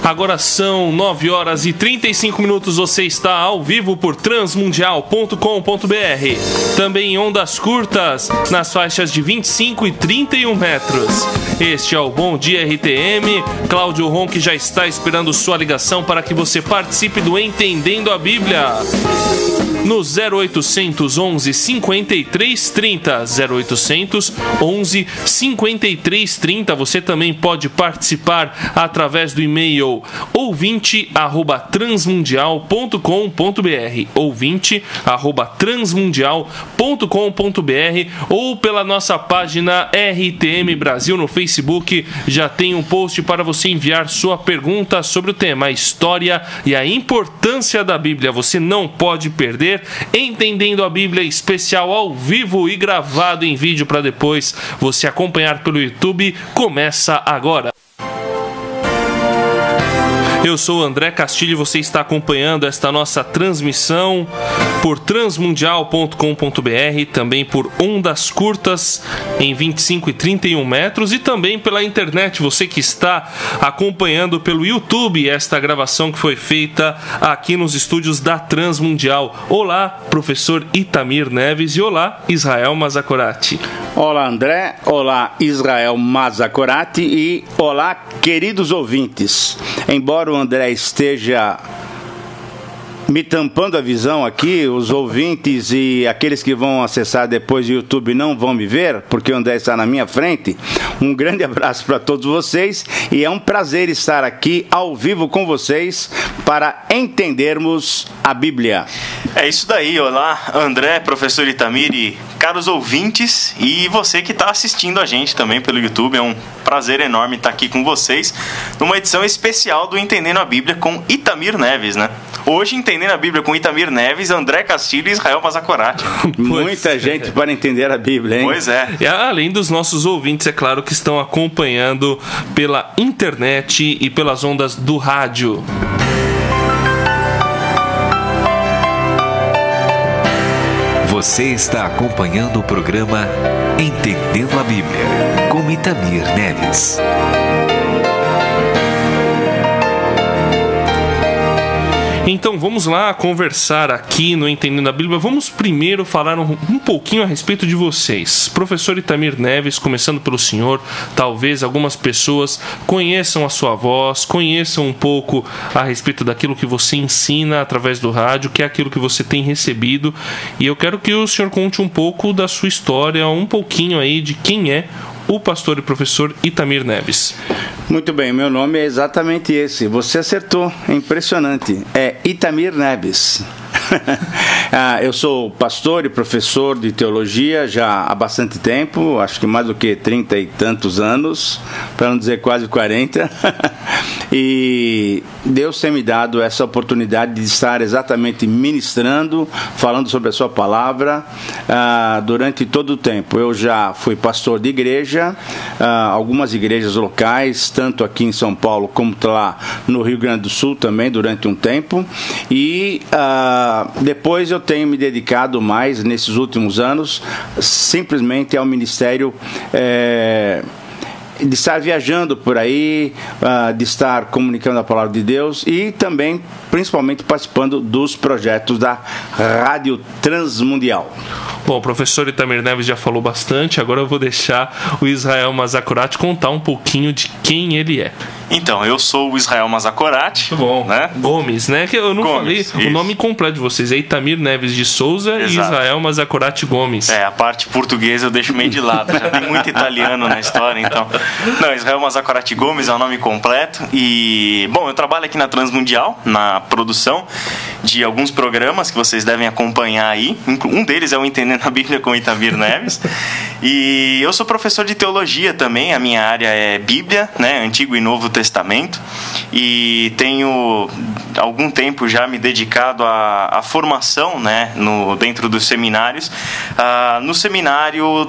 Agora são 9 horas e 35 minutos. Você está ao vivo por transmundial.com.br. Também em ondas curtas, nas faixas de 25 e 31 metros. Este é o Bom Dia RTM. Cláudio Ronque já está esperando sua ligação para que você participe do Entendendo a Bíblia. No 0800 11 53 30, 0800 11 53 30. Você também pode participar através do e-mail ouvinte@transmundial.com.br, ouvinte@transmundial.com.br, ou pela nossa página RTM Brasil no Facebook. Já tem um post para você enviar sua pergunta sobre o tema, a história e a importância da Bíblia. Você não pode perder. Entendendo a Bíblia, especial ao vivo e gravado em vídeo para depois você acompanhar pelo YouTube. Começa agora. Eu sou o André Castilho e você está acompanhando esta nossa transmissão por transmundial.com.br, também por ondas curtas em 25 e 31 metros e também pela internet. Você que está acompanhando pelo YouTube esta gravação que foi feita aqui nos estúdios da Transmundial. Olá, professor Itamir Neves, e olá, Israel Mazakorati. Olá, André. Olá, Israel Mazakorati, e olá, queridos ouvintes. Embora o André esteja me tampando a visão aqui, os ouvintes e aqueles que vão acessar depois o YouTube não vão me ver, porque o André está na minha frente. Um grande abraço para todos vocês e é um prazer estar aqui ao vivo com vocês para entendermos a Bíblia. É isso daí. Olá, André, professor Itamir e caros ouvintes, e você que está assistindo a gente também pelo YouTube. É um prazer enorme estar aqui com vocês numa edição especial do Entendendo a Bíblia com Itamir Neves, né? Hoje, Entendendo a Bíblia com Itamir Neves, André Castilho e Israel Mazakorati. Muita gente para entender a Bíblia, hein? Pois é. E além dos nossos ouvintes, é claro, que estão acompanhando pela internet e pelas ondas do rádio. Você está acompanhando o programa Entendendo a Bíblia com Itamir Neves. Então vamos lá conversar aqui no Entendendo a Bíblia. Vamos primeiro falar um pouquinho a respeito de vocês. Professor Itamir Neves, começando pelo senhor, talvez algumas pessoas conheçam a sua voz, conheçam um pouco a respeito daquilo que você ensina através do rádio, que é aquilo que você tem recebido. E eu quero que o senhor conte um pouco da sua história, um pouquinho aí de quem é o pastor e professor Itamir Neves. Muito bem, meu nome é exatamente esse. Você acertou, é impressionante. É Itamir Neves. Eu sou pastor e professor de teologia já há bastante tempo, acho que mais do que 30 e tantos anos, para não dizer quase 40. E Deus tem me dado essa oportunidade de estar exatamente ministrando, falando sobre a sua palavra durante todo o tempo. Eu já fui pastor de igreja, algumas igrejas locais, tanto aqui em São Paulo como lá no Rio Grande do Sul também, durante um tempo. E depois eu tenho me dedicado mais, nesses últimos anos, simplesmente ao ministério de estar viajando por aí, de estar comunicando a palavra de Deus e também, principalmente, participando dos projetos da Rádio Transmundial. Bom, o professor Itamir Neves já falou bastante, agora eu vou deixar o Israel Mazakorati contar um pouquinho de quem ele é. Então, eu sou o Israel Mazakorati. Muito bom. Né? Gomes, né? Que eu não Gomes, falei isso. O nome completo de vocês é Itamir Neves de Souza. Exato. E Israel Mazakorati Gomes. A parte portuguesa eu deixo meio de lado, já tem muito italiano na história, então. Não, Israel Mazakorati Gomes é o nome completo. E, bom, eu trabalho aqui na Transmundial, na produção de alguns programas que vocês devem acompanhar aí. Um deles é o Entendendo a Bíblia com Itamir Neves. E eu sou professor de teologia também, a minha área é Bíblia, né, Antigo e Novo Testamento. E tenho algum tempo já me dedicado à formação, né, dentro dos seminários, no seminário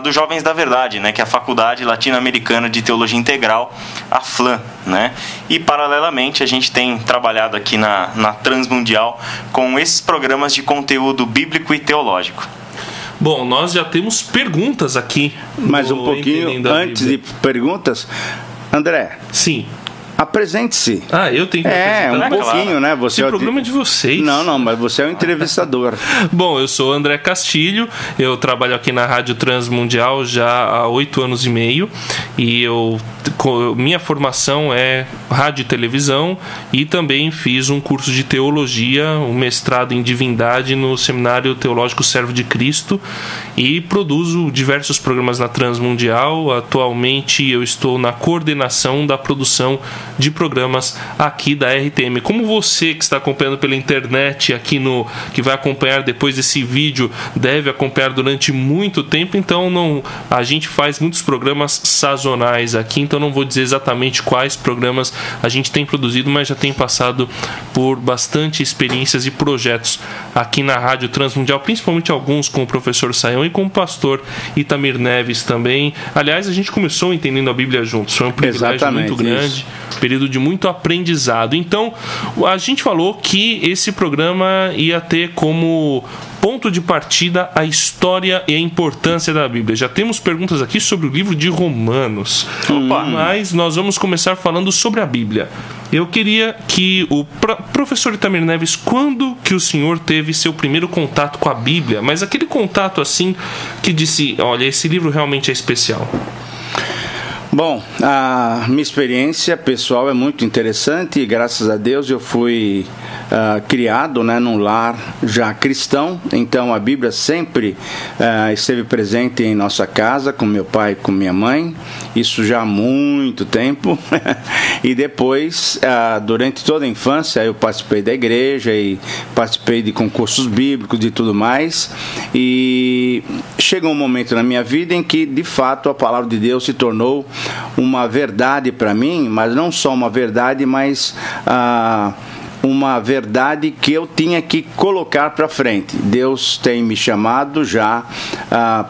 dos Jovens da Verdade, né, que é a Faculdade Latino-Americana de Teologia Integral, a FLAM, né? E paralelamente a gente tem trabalhado aqui na Transmundial com esses programas de conteúdo bíblico e teológico. Bom, nós já temos perguntas aqui. Mais um pouquinho antes de perguntas, André. Sim. Apresente-se. Eu tenho que apresentar. Pouquinho, né? Esse programa é de vocês. Não, mas você é o entrevistador. Bom, eu sou André Castilho, eu trabalho aqui na Rádio Transmundial já há 8 anos e meio, e minha formação é rádio e televisão, e também fiz um curso de teologia, um mestrado em divindade no Seminário Teológico Servo de Cristo, e produzo diversos programas na Transmundial. Atualmente eu estou na coordenação da produção de programas aqui da RTM. Como você que está acompanhando pela internet aqui que vai acompanhar depois desse vídeo, deve acompanhar durante muito tempo, então a gente faz muitos programas sazonais aqui, então não vou dizer exatamente quais programas a gente tem produzido, mas já tem passado por bastante experiências e projetos aqui na Rádio Transmundial, principalmente alguns com o professor Sayão e com o pastor Itamir Neves também. Aliás, a gente começou entendendo a Bíblia juntos, foi um privilégio muito grande, período de muito aprendizado. Então, a gente falou que esse programa ia ter como ponto de partida a história e a importância da Bíblia. Já temos perguntas aqui sobre o livro de Romanos. Mas nós vamos começar falando sobre a Bíblia. Eu queria que o professor Itamir Neves, quando que o senhor teve seu primeiro contato com a Bíblia? Mas aquele contato assim que disse, olha, esse livro realmente é especial. Bom, a minha experiência pessoal é muito interessante e graças a Deus eu fui criado, né, num lar já cristão, então a Bíblia sempre esteve presente em nossa casa, com meu pai e com minha mãe, isso já há muito tempo. E depois, durante toda a infância, eu participei da igreja e participei de concursos bíblicos e tudo mais, e chegou um momento na minha vida em que, de fato, a palavra de Deus se tornou uma verdade para mim, mas não só uma verdade, mas uma verdade que eu tinha que colocar para frente. Deus tem me chamado já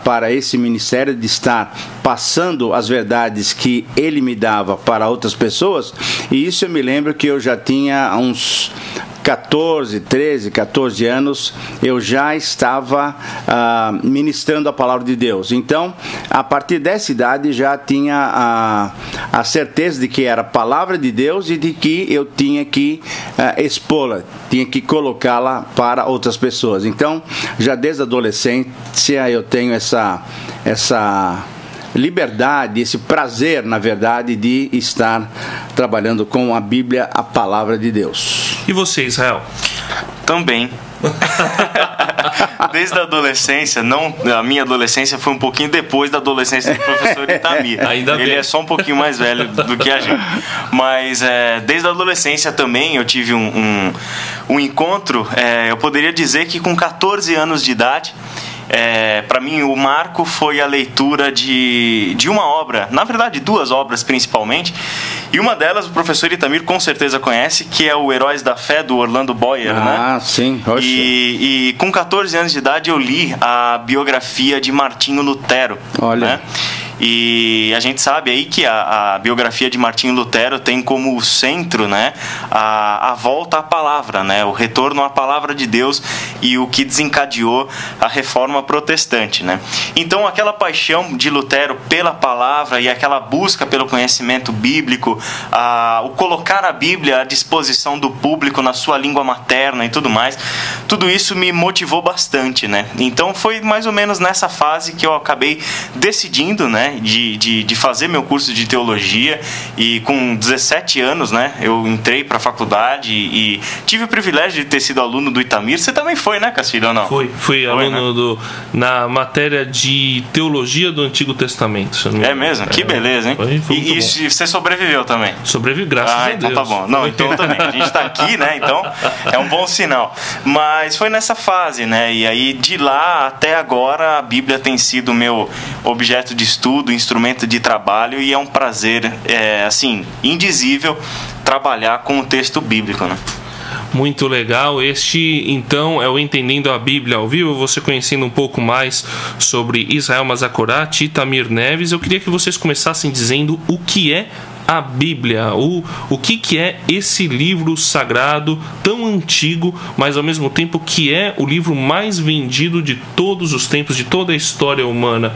para esse ministério de estar passando as verdades que Ele me dava para outras pessoas, e isso eu me lembro que eu já tinha uns 14 anos, eu já estava ministrando a palavra de Deus. Então, a partir dessa idade, já tinha a certeza de que era a palavra de Deus e de que eu tinha que expô-la, tinha que colocá-la para outras pessoas. Então, já desde a adolescência, eu tenho essa liberdade, esse prazer, na verdade, de estar trabalhando com a Bíblia, a palavra de Deus. E você, Israel? Também. Desde a adolescência, a minha adolescência foi um pouquinho depois da adolescência do professor Itamir. Ele é só um pouquinho mais velho do que a gente. Mas desde a adolescência também eu tive um encontro, eu poderia dizer que com 14 anos de idade. Para mim o marco foi a leitura de uma obra, na verdade 2 obras principalmente, e uma delas o professor Itamir com certeza conhece, que é o Heróis da Fé, do Orlando Boyer, né? Sim. E com 14 anos de idade eu li a biografia de Martinho Lutero. Olha. Né? E a gente sabe aí que a biografia de Martinho Lutero tem como centro, né, a volta à palavra, né, o retorno à palavra de Deus e o que desencadeou a reforma protestante, né? Então aquela paixão de Lutero pela palavra e aquela busca pelo conhecimento bíblico, o colocar a Bíblia à disposição do público na sua língua materna e tudo mais, tudo isso me motivou bastante, né? Então foi mais ou menos nessa fase que eu acabei decidindo, né, de fazer meu curso de teologia, e com 17 anos, né, eu entrei para a faculdade e tive o privilégio de ter sido aluno do Itamir. Você também foi, né, Castilho, ou não? Fui aluno, né, na matéria de teologia do Antigo Testamento. É mesmo? Que beleza, hein? E você sobreviveu também? Sobrevivi, graças a Deus. Então tá bom. Não, então também. A gente tá aqui, né, então é um bom sinal. Mas foi nessa fase, né, e aí de lá até agora a Bíblia tem sido meu objeto de estudo, instrumento de trabalho, e é um prazer, assim, indizível trabalhar com o texto bíblico, né? Muito legal. Este, então, é o Entendendo a Bíblia ao Vivo, você conhecendo um pouco mais sobre Israel Mazakorati e Itamir Neves. Eu queria que vocês começassem dizendo o que é a Bíblia, o que é esse livro sagrado tão antigo, mas ao mesmo tempo que é o livro mais vendido de todos os tempos, de toda a história humana.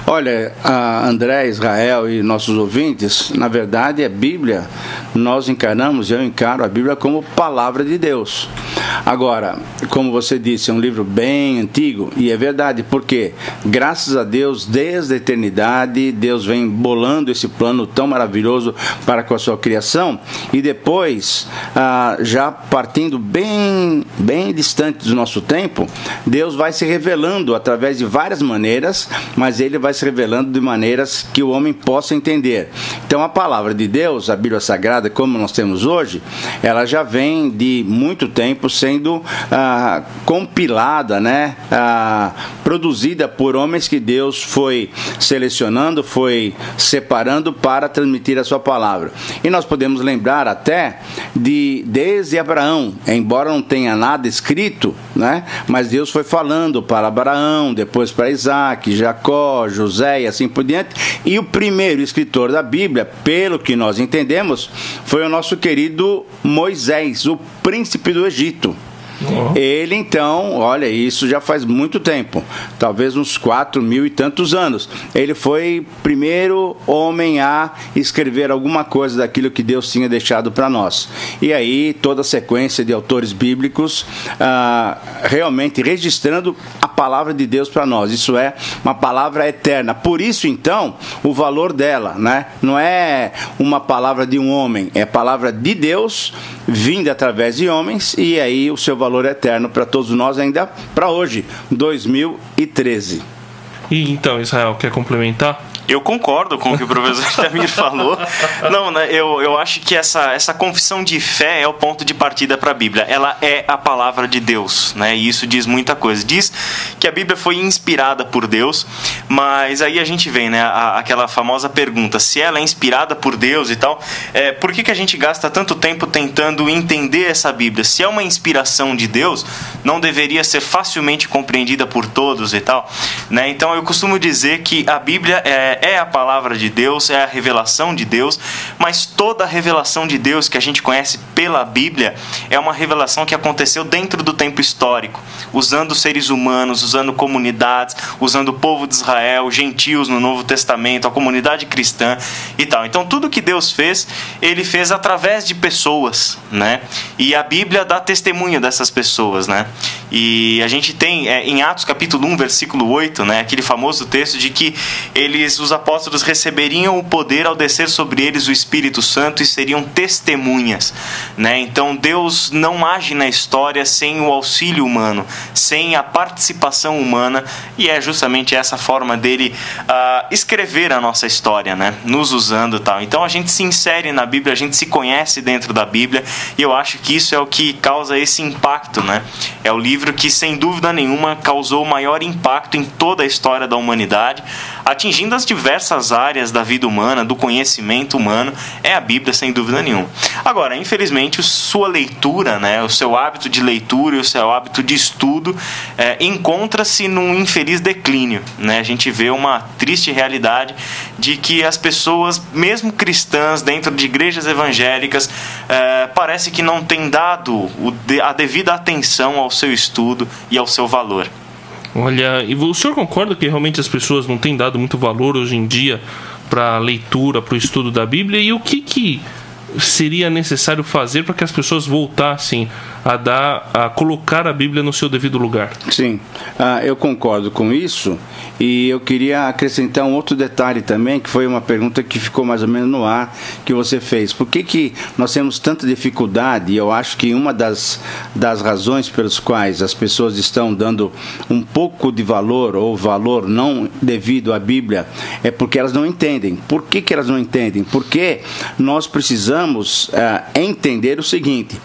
Olha, André, Israel e nossos ouvintes, na verdade a Bíblia, eu encaro a Bíblia como palavra de Deus. Agora, como você disse, é um livro bem antigo, e é verdade, porque graças a Deus, desde a eternidade, Deus vem bolando esse plano tão maravilhoso para com a sua criação, e depois, já partindo bem distante do nosso tempo, Deus vai se revelando através de várias maneiras, mas Ele vai se revelando de maneiras que o homem possa entender. Então a palavra de Deus, a Bíblia Sagrada, como nós temos hoje, ela já vem de muito tempo sendo compilada, né? Produzida por homens que Deus foi selecionando, foi separando para transmitir a sua palavra. E nós podemos lembrar até desde Abraão, embora não tenha nada escrito, né? Mas Deus foi falando para Abraão, depois para Isaac, Jacó, José e assim por diante. E o primeiro escritor da Bíblia, pelo que nós entendemos, foi o nosso querido Moisés, o príncipe do Egito. Ele então, olha, isso já faz muito tempo, talvez uns 4.000 e tantos anos. Ele foi o primeiro homem a escrever alguma coisa daquilo que Deus tinha deixado para nós. E aí toda a sequência de autores bíblicos realmente registrando a palavra de Deus para nós. Isso é uma palavra eterna. Por isso então o valor dela, né? Não é uma palavra de um homem, é a palavra de Deus vinda através de homens, e aí o seu valor é eterno para todos nós ainda para hoje, 2013. E então, Israel, quer complementar? Eu concordo com o que o professor Itamir falou. Não, né, eu acho que essa confissão de fé é o ponto de partida para a Bíblia. Ela é a palavra de Deus, né? E isso diz muita coisa. Diz que a Bíblia foi inspirada por Deus, mas aí a gente vem, né, aquela famosa pergunta, se ela é inspirada por Deus e tal, por que a gente gasta tanto tempo tentando entender essa Bíblia? Se é uma inspiração de Deus, não deveria ser facilmente compreendida por todos e tal, né? Então eu costumo dizer que a Bíblia é a palavra de Deus, é a revelação de Deus, mas toda a revelação de Deus que a gente conhece pela Bíblia é uma revelação que aconteceu dentro do tempo histórico, usando seres humanos, usando comunidades, usando o povo de Israel, gentios no Novo Testamento, a comunidade cristã e tal. Então tudo que Deus fez, Ele fez através de pessoas, né? E a Bíblia dá testemunho dessas pessoas, né? E a gente tem em Atos capítulo 1, versículo 8, né, aquele famoso texto de que os apóstolos receberiam o poder ao descer sobre eles o Espírito Santo e seriam testemunhas, né? Então Deus não age na história sem o auxílio humano, sem a participação humana, e é justamente essa forma dele escrever a nossa história, né, nos usando e tal. Então a gente se insere na Bíblia, a gente se conhece dentro da Bíblia, e eu acho que isso é o que causa esse impacto, né? É o livro que, sem dúvida nenhuma, causou o maior impacto em toda a história da humanidade, atingindo as diversas áreas da vida humana, do conhecimento humano. É a Bíblia, sem dúvida nenhuma. Agora, infelizmente, sua leitura, né, o seu hábito de leitura e o seu hábito de estudo encontra-se num infeliz declínio, né? A gente vê uma triste realidade de que as pessoas, mesmo cristãs, dentro de igrejas evangélicas, parece que não têm dado a devida atenção ao seu estudo e ao seu valor. Olha, e o senhor concorda que realmente as pessoas não têm dado muito valor hoje em dia para a leitura, para o estudo da Bíblia? E o que seria necessário fazer para que as pessoas voltassem a colocar a Bíblia no seu devido lugar? Sim, eu concordo com isso, e eu queria acrescentar um outro detalhe também, que foi uma pergunta que ficou mais ou menos no ar, que você fez. Por que nós temos tanta dificuldade? E eu acho que uma das razões pelas quais as pessoas estão dando um pouco de valor, ou valor não devido à Bíblia, é porque elas não entendem. Por que elas não entendem? Porque nós precisamos entender o seguinte: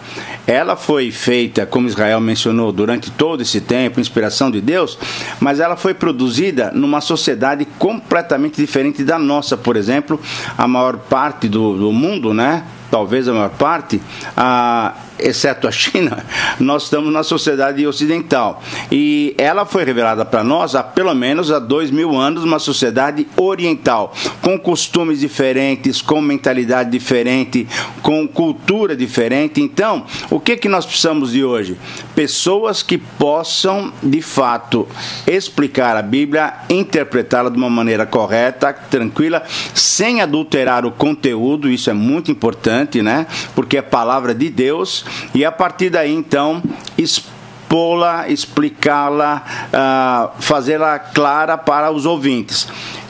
ela foi feita, como Israel mencionou, durante todo esse tempo, inspiração de Deus, mas ela foi produzida numa sociedade completamente diferente da nossa. Por exemplo, a maior parte do mundo, né? Talvez a maior parte, exceto a China, nós estamos na sociedade ocidental. E ela foi revelada para nós há pelo menos há 2000 anos, uma sociedade oriental, com costumes diferentes, com mentalidade diferente, com cultura diferente. Então, o que nós precisamos de hoje? Pessoas que possam, de fato, explicar a Bíblia, interpretá-la de uma maneira correta, tranquila, sem adulterar o conteúdo. Isso é muito importante, né? Porque é palavra de Deus, e a partir daí, então, expô-la, explicá-la, fazê-la clara para os ouvintes.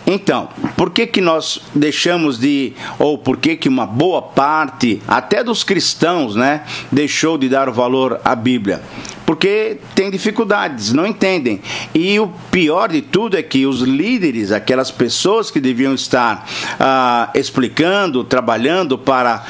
Então, por que nós deixamos de, ou por que uma boa parte, até dos cristãos, né, deixou de dar o valor à Bíblia? Porque tem dificuldades, não entendem. E o pior de tudo é que os líderes, aquelas pessoas que deviam estar explicando, trabalhando para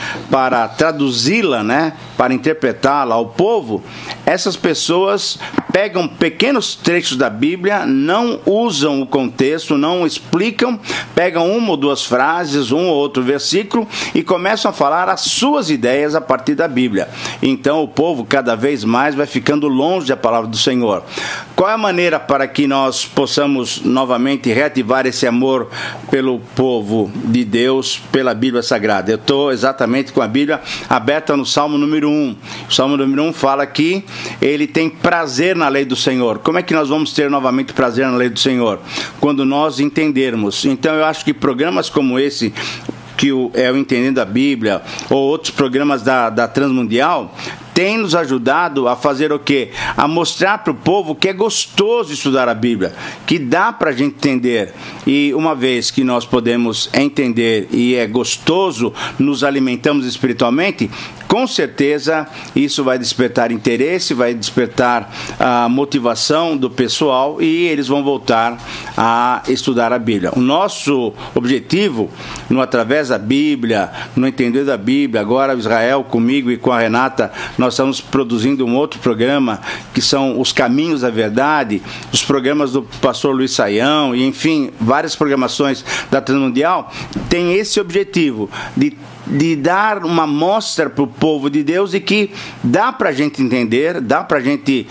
traduzi-la, né, para interpretá-la ao povo, essas pessoas pegam pequenos trechos da Bíblia, não usam o contexto, não explicam, pegam uma ou duas frases, um ou outro versículo e começam a falar as suas ideias a partir da Bíblia. Então o povo cada vez mais vai ficando longe da palavra do Senhor. Qual é a maneira para que nós possamos novamente reativar esse amor pelo povo de Deus, pela Bíblia Sagrada? Eu estou exatamente com a Bíblia aberta no Salmo número 1. O Salmo número 1 fala que ele tem prazer na lei do Senhor. Como é que nós vamos ter novamente prazer na lei do Senhor? Quando nós entendermos. Então eu acho que programas como esse, que é o Entendendo a Bíblia, ou outros programas da Transmundial, tem nos ajudado a fazer o quê? A mostrar para o povo que é gostoso estudar a Bíblia, que dá para a gente entender. E uma vez que nós podemos entender e é gostoso, nos alimentamos espiritualmente, com certeza isso vai despertar interesse, vai despertar a motivação do pessoal e eles vão voltar a estudar a Bíblia. O nosso objetivo, através da Bíblia, no Entender da Bíblia, agora Israel comigo e com a Renata, nós estamos produzindo um outro programa que são os Caminhos da Verdade, os programas do pastor Luiz Saião e enfim, várias programações da Transmundial, tem esse objetivo de dar uma mostra para o povo de Deus e que dá para a gente entender, dá para a gente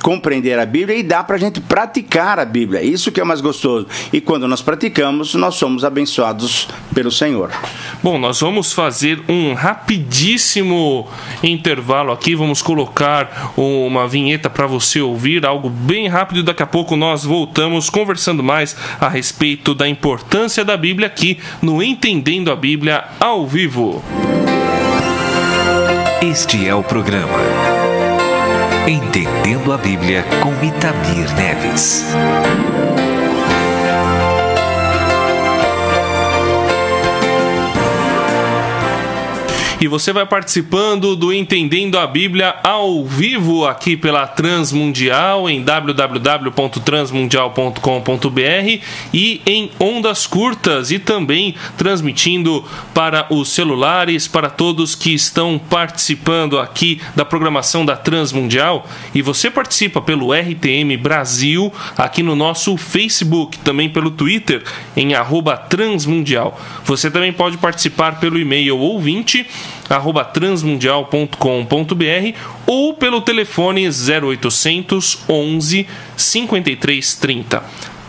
compreender a Bíblia e dá para a gente praticar a Bíblia. Isso que é mais gostoso. E quando nós praticamos, nós somos abençoados pelo Senhor. Bom, nós vamos fazer um rapidíssimo intervalo aqui. Vamos colocar uma vinheta para você ouvir, algo bem rápido. Daqui a pouco nós voltamos conversando mais a respeito da importância da Bíblia aqui no Entendendo a Bíblia ao vivo. Este é o programa Entendendo a Bíblia com Itamir Neves. E você vai participando do Entendendo a Bíblia ao vivo aqui pela Transmundial em www.transmundial.com.br e em ondas curtas e também transmitindo para os celulares, para todos que estão participando aqui da programação da Transmundial. E você participa pelo RTM Brasil aqui no nosso Facebook, também pelo Twitter em @transmundial. Você também pode participar pelo e-mail ouvinte@transmundial.com.br ou pelo telefone 0800 11 53 30.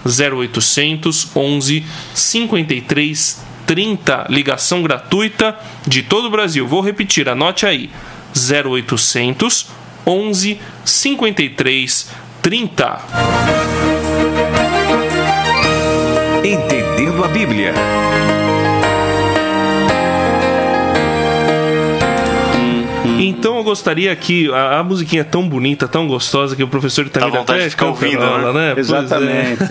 0800 11 53 30, ligação gratuita de todo o Brasil. Vou repetir, anote aí: 0800 11 53 30. Entendendo a Bíblia. Então eu gostaria que a musiquinha é tão bonita, tão gostosa, que o professor Itamir dá vontade de ficar ouvindo, ela, né? Exatamente.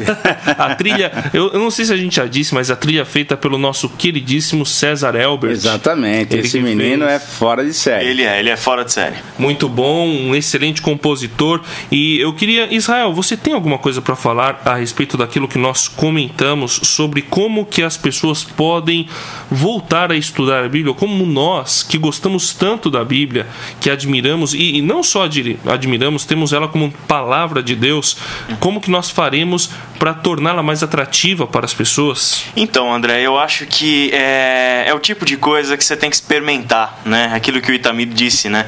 A trilha, eu não sei se a gente já disse, mas a trilha é feita pelo nosso queridíssimo César Elbert. Exatamente. Esse menino é fora de série. Ele é fora de série. Muito bom, um excelente compositor. E eu queria, Israel, você tem alguma coisa para falar a respeito daquilo que nós comentamos sobre como que as pessoas podem voltar a estudar a Bíblia, como nós que gostamos tanto da Bíblia, Bíblia, que admiramos, e não só admiramos, temos ela como palavra de Deus, como que nós faremos para torná-la mais atrativa para as pessoas? Então, André, eu acho que é o tipo de coisa que você tem que experimentar, né? Aquilo que o Itamir disse, né?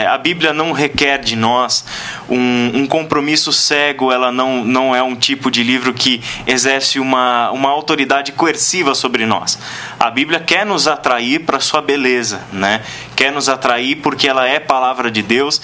A Bíblia não requer de nós um compromisso cego, ela não é um tipo de livro que exerce uma autoridade coerciva sobre nós. A Bíblia quer nos atrair para a sua beleza, né? Quer nos atrair porque ela é palavra de Deus,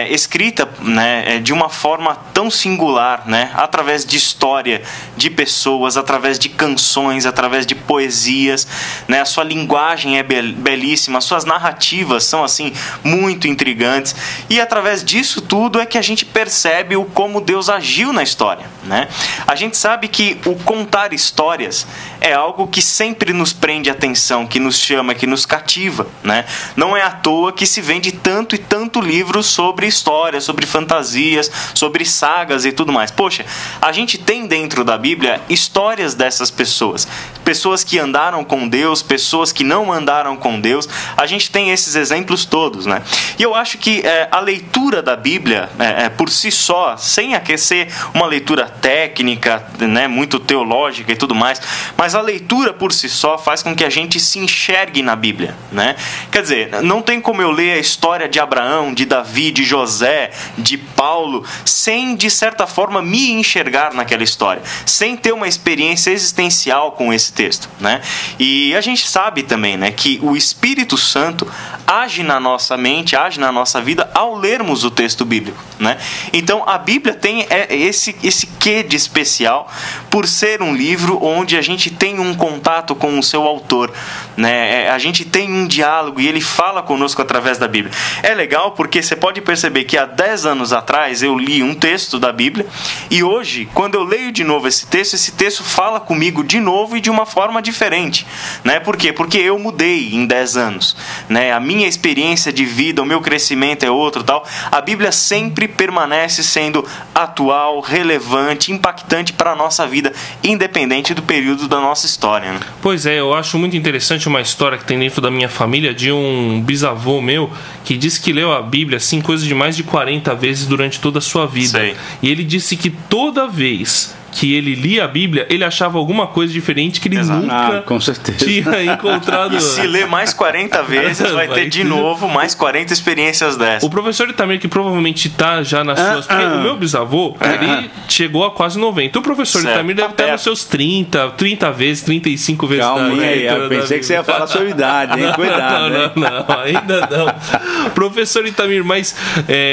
escrita, né, de uma forma tão singular, né? Através de história, de pessoas, através de canções, através de poesias, né? A sua linguagem é belíssima, as suas narrativas são assim muito intrigantes, e através disso tudo é que a gente percebe como Deus agiu na história, né? A gente sabe que o contar histórias é algo que sempre nos prende a atenção, que nos chama, que nos cativa, né? Não é à toa que se vende tanto e tanto livro sobre histórias, sobre fantasias, sobre sagas e tudo mais. Poxa, a gente tem dentro da Bíblia histórias dessas pessoas, pessoas que andaram com Deus, pessoas que não andaram com Deus. A gente tem esses exemplos todos, né? E eu acho que a leitura da Bíblia, por si só, sem aquecer uma leitura técnica, né, muito teológica e tudo mais, mas a leitura por si só faz com que a gente se enxergue na Bíblia, né? Quer dizer, não tem como eu ler a história de Abraão, de Davi, de José, de Paulo, sem, de certa forma, me enxergar naquela história, sem ter uma experiência existencial com esse texto, né? E a gente sabe também, né, que o Espírito Santo age na nossa mente, age na nossa vida ao lermos o texto bíblico, né? Então a Bíblia tem esse quê de especial por ser um livro onde a gente tem um contato com o seu autor, né? A gente tem um diálogo e ele fala conosco através da Bíblia. É legal porque você pode perceber que há 10 anos atrás eu li um texto da Bíblia e hoje, quando eu leio de novo esse texto fala comigo de novo e de uma forma diferente, né? Por quê? Porque eu mudei em 10 anos, né? A minha experiência de vida, o meu crescimento é outro, tal. A Bíblia sempre permanece sendo atual, relevante, impactante para a nossa vida, independente do período da nossa história, né? Pois é, eu acho muito interessante uma história que tem dentro da minha família de um bisavô meu que disse que leu a Bíblia assim, coisa de mais de 40 vezes durante toda a sua vida. Sei. E ele disse que toda vez que ele lia a Bíblia, ele achava alguma coisa diferente que ele Exato. nunca com certeza. tinha encontrado. E se ler mais 40 vezes, vai ter de novo mais 40 experiências dessas. O professor Itamir, que provavelmente está já nas suas... Porque o meu bisavô, ele chegou a quase 90. O professor Certo, Itamir deve estar nos seus 30 vezes, 35 vezes. Calma aí, eu pensei que você ia falar sua idade, hein? Cuidado, hein? Não, ainda não. Professor Itamir, mas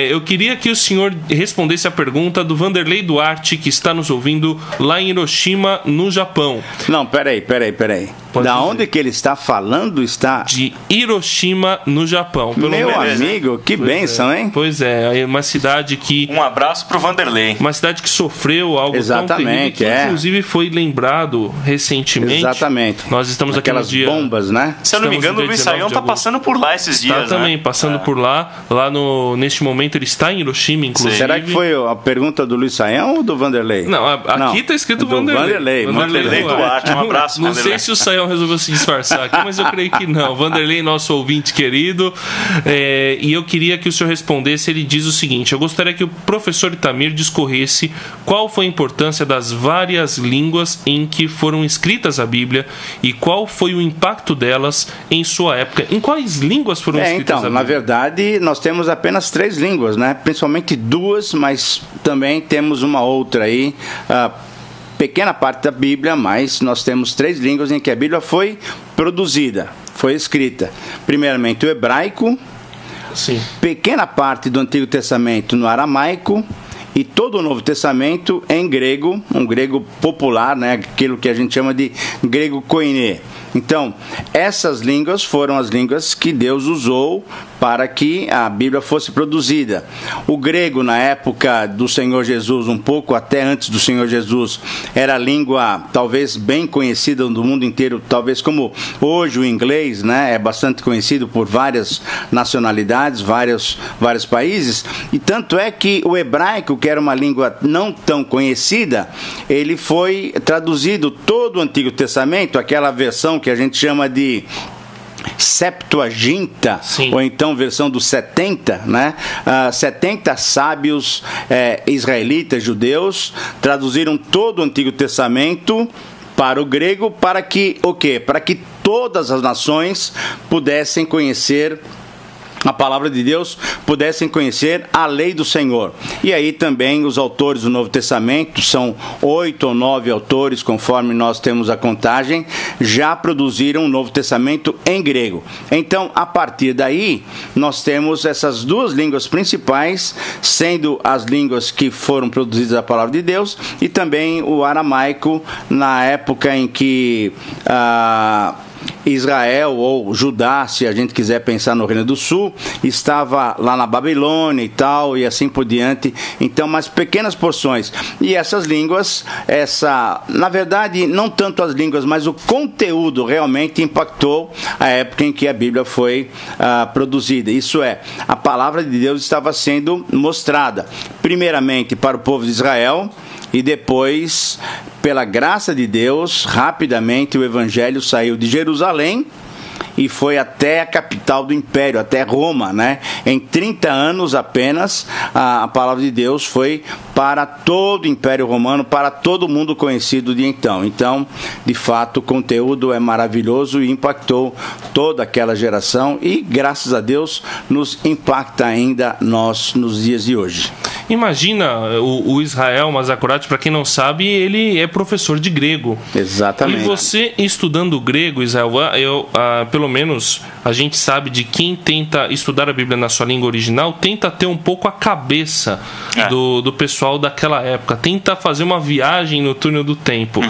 eu queria que o senhor respondesse a pergunta do Vanderlei Duarte, que está nos ouvindo lá em Hiroshima, no Japão. Não, peraí. Pode Da dizer. onde que ele está falando está... De Hiroshima, no Japão. Pelo Meu menos, amigo, que bênção, hein? Pois é, uma cidade que... Um abraço pro Vanderlei. Uma cidade que sofreu algo Exatamente, tão terrível, que inclusive foi lembrado recentemente. Exatamente. Nós estamos aqui Aquelas no dia... bombas, né? Se eu não me Estamos engano, no o dia Luiz 19 Saião de tá agosto. passando por lá esses dias, Está também né? passando por lá neste momento ele está em Hiroshima, inclusive. Será que foi a pergunta do Luiz Saião ou do Vanderlei? Não, aqui está escrito do Vanderlei. Vanderlei Duarte, um abraço, Não Vanderlei. sei se o Saião resolveu se disfarçar aqui, mas eu creio que não. Vanderlei, nosso ouvinte querido, e eu queria que o senhor respondesse. Ele diz o seguinte: eu gostaria que o professor Itamir discorresse qual foi a importância das várias línguas em que foram escritas a Bíblia e qual foi o impacto delas em sua época. Em quais línguas foram escritas Então, a Bíblia? na verdade, nós temos apenas 3 línguas, né? Principalmente 2, mas também temos uma outra aí, pequena parte da Bíblia, mas nós temos 3 línguas em que a Bíblia foi produzida, foi escrita. Primeiramente o hebraico, Sim. pequena parte do Antigo Testamento no aramaico e todo o Novo Testamento em grego, um grego popular, né? Aquilo que a gente chama de grego koiné. Então, essas línguas foram as línguas que Deus usou para que a Bíblia fosse produzida. O grego, na época do Senhor Jesus, um pouco até antes do Senhor Jesus, era a língua talvez bem conhecida do mundo inteiro, talvez como hoje o inglês, né? É bastante conhecido por várias nacionalidades, vários países, e tanto é que o hebraico, que era uma língua não tão conhecida, ele foi traduzido todo o Antigo Testamento, aquela versão que a gente chama de Septuaginta, Sim. ou então versão dos 70, né? 70 sábios israelitas, judeus, traduziram todo o Antigo Testamento para o grego, para que o quê? Para que todas as nações pudessem conhecer a palavra de Deus, pudessem conhecer a lei do Senhor. E aí também os autores do Novo Testamento, são 8 ou 9 autores, conforme nós temos a contagem, já produziram o Novo Testamento em grego. Então, a partir daí, nós temos essas duas línguas principais, sendo as línguas que foram produzidas a palavra de Deus, e também o aramaico, na época em que Israel ou Judá, se a gente quiser pensar no Reino do Sul, estava lá na Babilônia e tal, e assim por diante. Então, mas pequenas porções. E essas línguas, na verdade, não tanto as línguas, mas o conteúdo realmente impactou a época em que a Bíblia foi produzida. Isso é, a palavra de Deus estava sendo mostrada, primeiramente para o povo de Israel, e depois, pela graça de Deus, rapidamente o Evangelho saiu de Jerusalém e foi até a capital do Império, até Roma, né? Em 30 anos apenas, a palavra de Deus foi para todo o Império Romano, para todo mundo conhecido de então. Então, de fato, o conteúdo é maravilhoso e impactou toda aquela geração e, graças a Deus, nos impacta ainda nós nos dias de hoje. Imagina o Israel Mazakorati, para quem não sabe, ele é professor de grego. Exatamente. E você estudando grego, Israel, pelo menos a gente sabe de quem tenta estudar a Bíblia na sua língua original, tenta ter um pouco a cabeça do pessoal daquela época, tenta fazer uma viagem no túnel do tempo.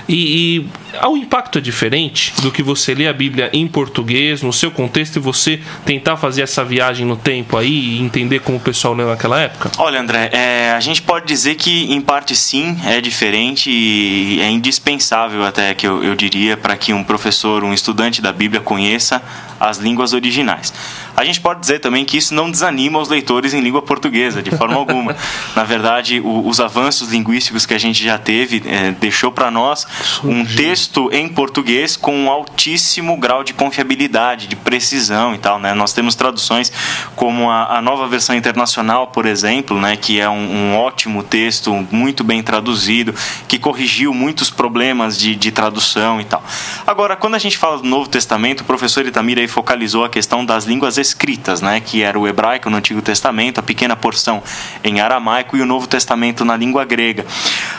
E o impacto é diferente do que você lê a Bíblia em português, no seu contexto, e você tentar fazer essa viagem no tempo aí e entender como o pessoal leu naquela época? Olha, André, a gente pode dizer que em parte sim, é diferente e é indispensável até, que eu diria, para que um professor, um estudante da Bíblia conheça as línguas originais. A gente pode dizer também que isso não desanima os leitores em língua portuguesa, de forma alguma. Na verdade, os avanços linguísticos que a gente já teve deixou para nós um texto em português com um altíssimo grau de confiabilidade, de precisão e tal, né? Nós temos traduções como a Nova Versão Internacional, por exemplo, né? Que é um ótimo texto, muito bem traduzido, que corrigiu muitos problemas de tradução e tal. Agora, quando a gente fala do Novo Testamento, o professor Itamir aí focalizou a questão das línguas escritas, né, que era o hebraico no Antigo Testamento, a pequena porção em aramaico e o Novo Testamento na língua grega.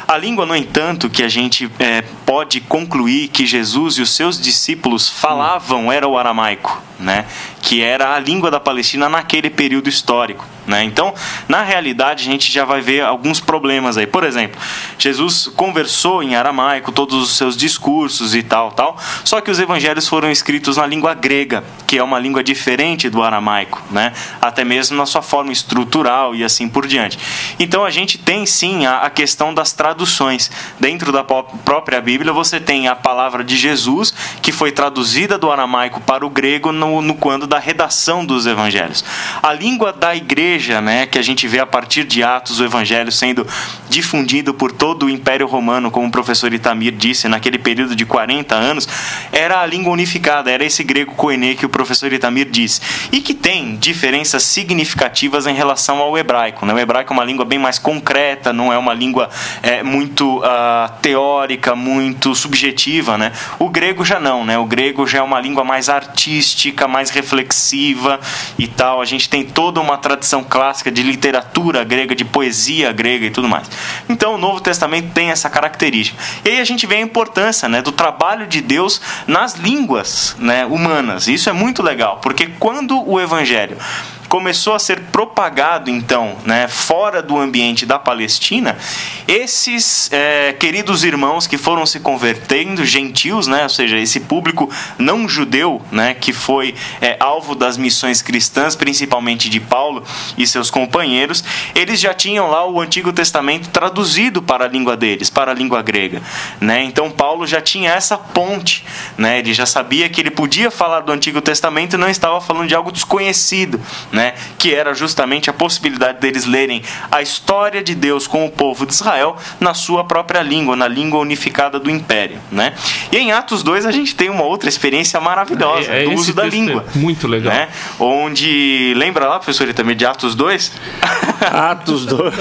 A língua, no entanto, que a gente pode concluir que Jesus e os seus discípulos falavam era o aramaico, né, que era a língua da Palestina naquele período histórico, né? Então, na realidade, a gente já vai ver alguns problemas aí. Por exemplo, Jesus conversou em aramaico, todos os seus discursos e tal, só que os evangelhos foram escritos na língua grega, que é uma língua diferente do aramaico, né? Até mesmo na sua forma estrutural e assim por diante. Então, a gente tem sim a questão das traduções. Dentro da própria Bíblia, você tem a palavra de Jesus, que foi traduzida do aramaico para o grego no quando da redação dos evangelhos. A língua da igreja, né, que a gente vê a partir de Atos, o evangelho sendo difundido por todo o Império Romano, como o professor Itamir disse, naquele período de 40 anos, era a língua unificada, era esse grego koiné que o professor Itamir disse, e que tem diferenças significativas em relação ao hebraico, né? O hebraico é uma língua bem mais concreta, não é uma língua muito teórica, muito subjetiva, né? O grego já não, né? O grego já é uma língua mais artística, mais reflexiva e tal. A gente tem toda uma tradição clássica de literatura grega, de poesia grega e tudo mais. Então o Novo Testamento tem essa característica. E aí a gente vê a importância, né, do trabalho de Deus nas línguas, né, humanas. Isso é muito legal, porque quando o Evangelho começou a ser propagado, então, né, fora do ambiente da Palestina, esses queridos irmãos que foram se convertendo, gentios, né, ou seja, esse público não judeu, né, que foi alvo das missões cristãs, principalmente de Paulo e seus companheiros, eles já tinham lá o Antigo Testamento traduzido para a língua deles, para a língua grega, né? Então Paulo já tinha essa ponte, né? Ele já sabia que ele podia falar do Antigo Testamento e não estava falando de algo desconhecido, né? né? Que era justamente a possibilidade deles lerem a história de Deus com o povo de Israel na sua própria língua, na língua unificada do Império, né? E em Atos 2 a gente tem uma outra experiência maravilhosa do uso da língua. Muito legal. Né? Onde, lembra lá, professor, também de Atos 2? Atos 2.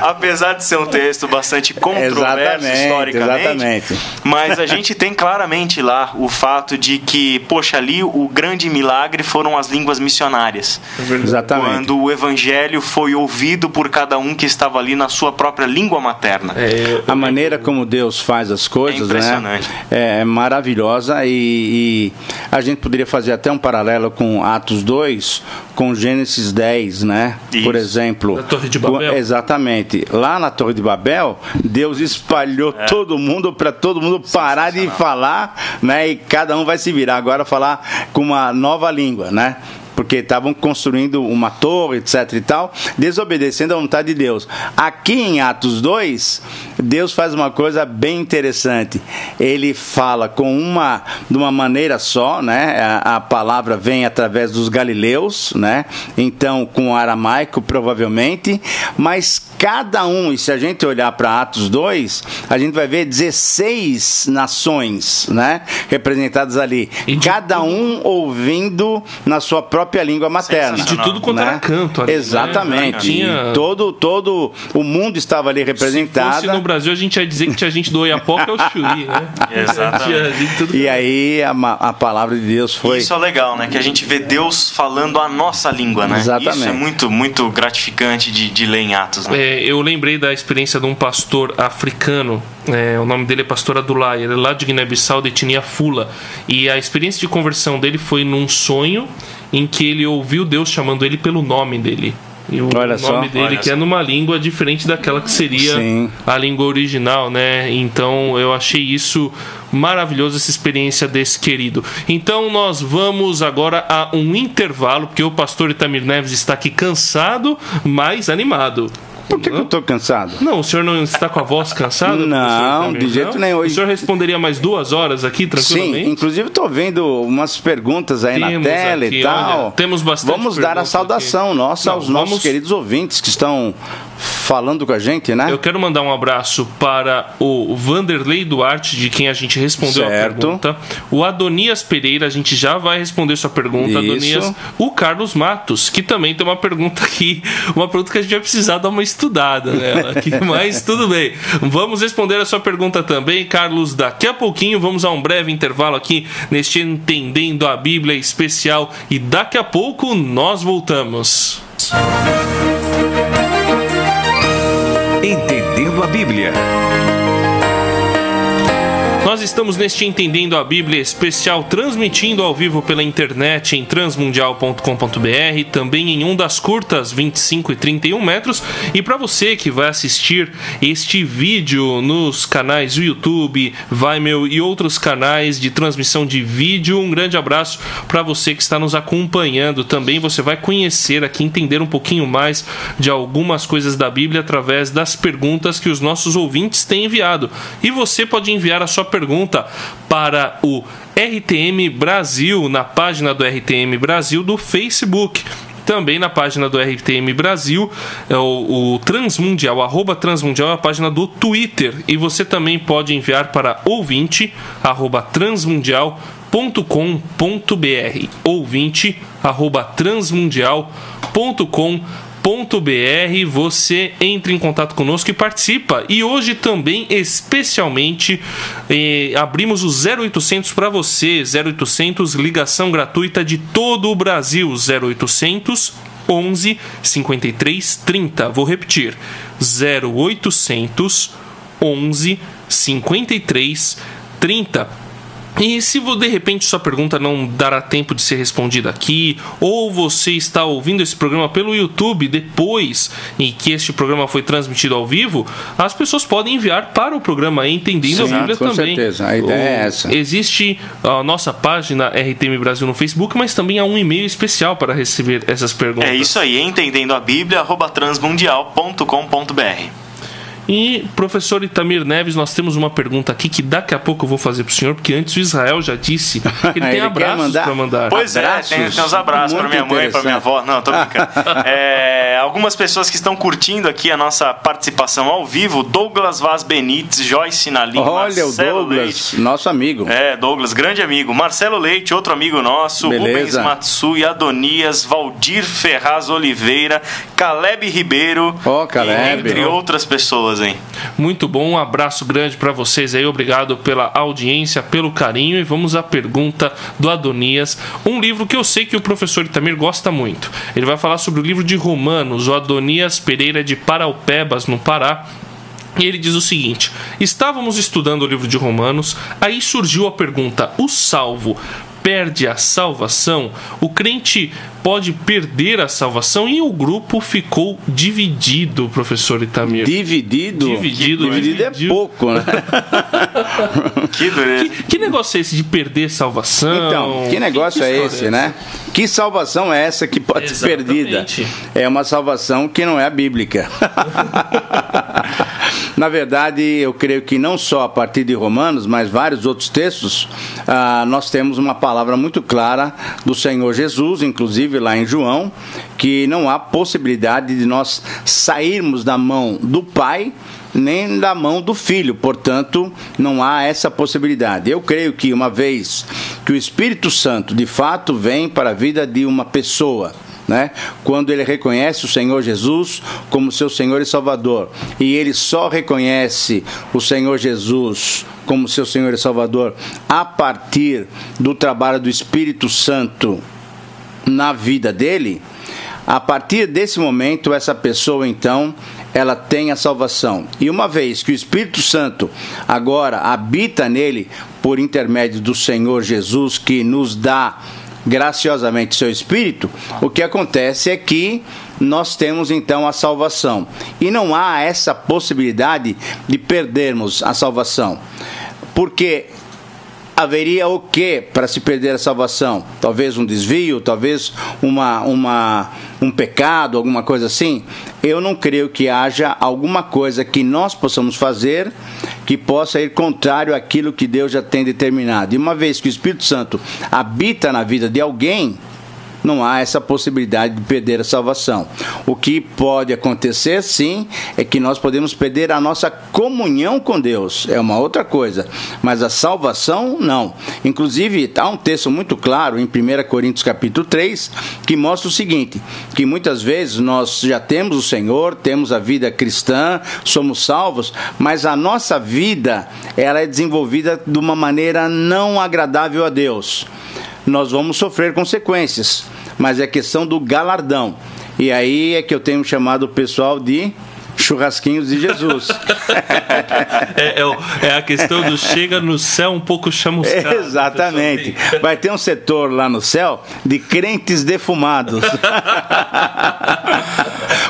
Apesar de ser um texto bastante controverso historicamente, mas a gente tem claramente lá o fato de que, poxa, ali o grande milagre foram as línguas missionárias. Exatamente. Quando o evangelho foi ouvido por cada um que estava ali na sua própria língua materna. A maneira como Deus faz as coisas, impressionante, né? É maravilhosa, e a gente poderia fazer até um paralelo com Atos 2, com Gênesis 10, né? Isso. Por exemplo. Na Torre de Babel. Exatamente. Lá na Torre de Babel, Deus espalhou todo mundo para todo mundo parar de falar, né? E cada um vai se virar agora falar com uma nova língua, né? Porque estavam construindo uma torre, etc e tal, desobedecendo à vontade de Deus. Aqui em Atos 2, Deus faz uma coisa bem interessante. Ele fala de uma maneira só, né? A palavra vem através dos galileus, né? Então, com o aramaico, provavelmente, mas cada um, e se a gente olhar para Atos 2, a gente vai ver 16 nações, né? Representadas ali. Cada um ouvindo na sua própria língua materna. E de tudo quanto era canto ali, exatamente. Né? Tinha... Todo o mundo estava ali representado. Se fosse no Brasil, a gente ia dizer que tinha gente do Oiapoque ao Chuí, né? Exatamente. E aí a palavra de Deus foi... Isso é legal, né? Que a gente vê Deus falando a nossa língua, né? Exatamente. Isso é muito, muito gratificante de ler em Atos, né? Eu lembrei da experiência de um pastor africano, o nome dele é pastor Adulai, ele é lá de Guiné-Bissau, de etnia Fula, e a experiência de conversão dele foi num sonho em que ele ouviu Deus chamando ele pelo nome dele. E o nome dele que é numa língua diferente daquela que seria a língua original, né? Então eu achei isso maravilhoso, essa experiência desse querido. Então nós vamos agora a um intervalo, porque o pastor Itamir Neves está aqui cansado, mas animado. Por que eu estou cansado? Não, o senhor não está com a voz cansada? Não, de jeito nenhum. O senhor responderia mais 2 horas aqui, tranquilamente? Sim, inclusive estou vendo umas perguntas aí na tela aqui, e tal. Olha, temos bastante. Vamos dar a saudação nossa aos nossos queridos ouvintes que estão falando com a gente, né? Eu quero mandar um abraço para o Vanderlei Duarte, de quem a gente respondeu a pergunta. O Adonias Pereira, a gente já vai responder sua pergunta, Adonias. O Carlos Matos, que também tem uma pergunta aqui, uma pergunta que a gente vai precisar dar uma estudada nela aqui, mas tudo bem. Vamos responder a sua pergunta também, Carlos, daqui a pouquinho. Vamos a um breve intervalo aqui neste Entendendo a Bíblia especial e daqui a pouco nós voltamos. Entendendo a Bíblia. Nós estamos neste Entendendo a Bíblia especial, transmitindo ao vivo pela internet em transmundial.com.br, também em ondas curtas 25 e 31 metros. E para você que vai assistir este vídeo nos canais do YouTube, Vimeo e outros canais de transmissão de vídeo, um grande abraço para você que está nos acompanhando. Também você vai conhecer aqui, entender um pouquinho mais de algumas coisas da Bíblia através das perguntas que os nossos ouvintes têm enviado. E você pode enviar a sua pergunta para o RTM Brasil, na página do RTM Brasil do Facebook. Também na página do RTM Brasil, o Transmundial, @Transmundial é a página do Twitter. E você também pode enviar para ouvinte, @transmundial.com.br, ouvinte, @transmundial.com.br. Você entra em contato conosco e participa. E hoje também, especialmente, abrimos o 0800 para você. 0800, ligação gratuita de todo o Brasil. 0800 11 53 30. Vou repetir: 0800 11 53 30. E se de repente sua pergunta não dará tempo de ser respondida aqui, ou você está ouvindo esse programa pelo YouTube depois em que este programa foi transmitido ao vivo, as pessoas podem enviar para o programa Entendendo a Bíblia com também. Com certeza, a ideia é essa. Existe a nossa página RTM Brasil no Facebook, mas também há um e-mail especial para receber essas perguntas. É isso aí, Entendendo a Bíblia, @transmundial.com.br. E, professor Itamir Neves, nós temos uma pergunta aqui que daqui a pouco eu vou fazer pro senhor, porque antes o Israel já disse que ele tem abraços para mandar. Pois abraços? Tem uns abraços para minha mãe, para minha avó. Não, tô brincando. Algumas pessoas que estão curtindo aqui a nossa participação ao vivo: Douglas Vaz Benites, Joyce Nalim, olha, Marcelo o Douglas, Leite. nosso amigo. Douglas, grande amigo. Marcelo Leite, outro amigo nosso. Beleza. Rubens Matsui, Adonias, Valdir Ferraz Oliveira, Caleb Ribeiro, Caleb, entre outras pessoas, hein? Muito bom, um abraço grande para vocês aí, obrigado pela audiência, pelo carinho. E vamos à pergunta do Adonias, um livro que eu sei que o professor Itamir gosta muito. Ele vai falar sobre o livro de Romanos. O Adonias Pereira de Paraupebas, no Pará. E ele diz o seguinte: estávamos estudando o livro de Romanos, aí surgiu a pergunta: o salvo perde a salvação? O crente pode perder a salvação? E o grupo ficou dividido, professor Itamir. Dividido é pouco, né? Que negócio é esse de perder salvação? Então, que negócio é esse, né? Que salvação é essa que pode ser perdida? É uma salvação que não é a bíblica. Na verdade, eu creio que não só a partir de Romanos, mas vários outros textos, nós temos uma palavra muito clara do Senhor Jesus, inclusive lá em João, que não há possibilidade de nós sairmos da mão do Pai nem da mão do Filho, portanto, não há essa possibilidade. Eu creio que uma vez que o Espírito Santo de fato vem para a vida de uma pessoa, né? Quando ele reconhece o Senhor Jesus como seu Senhor e Salvador, e ele só reconhece o Senhor Jesus como seu Senhor e Salvador a partir do trabalho do Espírito Santo na vida dele, a partir desse momento, essa pessoa então, ela tem a salvação. E uma vez que o Espírito Santo agora habita nele por intermédio do Senhor Jesus, que nos dá graciosamente seu Espírito, o que acontece é que nós temos então a salvação. E não há essa possibilidade de perdermos a salvação. Porque haveria o que para se perder a salvação? Talvez um desvio, talvez um pecado, alguma coisa assim? Eu não creio que haja alguma coisa que nós possamos fazer que possa ir contrário àquilo que Deus já tem determinado. E uma vez que o Espírito Santo habita na vida de alguém, não há essa possibilidade de perder a salvação. O que pode acontecer, sim, é que nós podemos perder a nossa comunhão com Deus. É uma outra coisa. Mas a salvação, não. Inclusive, há um texto muito claro em 1 Coríntios capítulo 3, que mostra o seguinte, que muitas vezes nós já temos o Senhor, temos a vida cristã, somos salvos, mas a nossa vida, ela é desenvolvida de uma maneira não agradável a Deus. Nós vamos sofrer consequências, mas é questão do galardão. E aí é que eu tenho chamado o pessoal de churrasquinhos de Jesus. É a questão do chega no céu um pouco chamuscado. Exatamente. Vai ter um setor lá no céu de crentes defumados.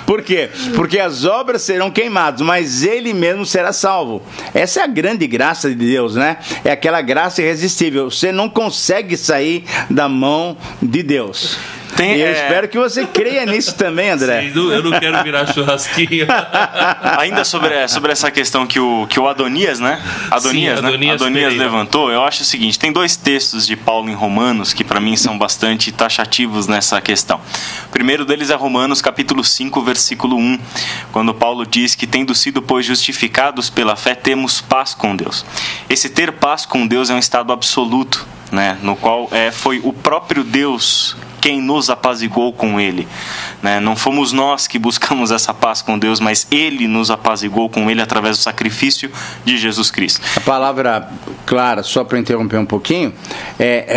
Por quê? Porque as obras serão queimadas, mas ele mesmo será salvo. Essa é a grande graça de Deus, né? É aquela graça irresistível. Você não consegue sair da mão de Deus. E eu espero que você creia nisso também, André. Sim, eu não quero virar churrasquinho. Ainda sobre essa questão que o Adonias, né? Adonias levantou, eu acho o seguinte: tem dois textos de Paulo em Romanos que para mim são bastante taxativos nessa questão. O primeiro deles é Romanos capítulo 5, versículo 1, quando Paulo diz que, tendo sido, pois, justificados pela fé, temos paz com Deus. Esse ter paz com Deus é um estado absoluto, né? No qual foi o próprio Deus quem nos apaziguou com Ele, né? Não fomos nós que buscamos essa paz com Deus, mas Ele nos apaziguou com Ele através do sacrifício de Jesus Cristo. A palavra clara, só para interromper um pouquinho,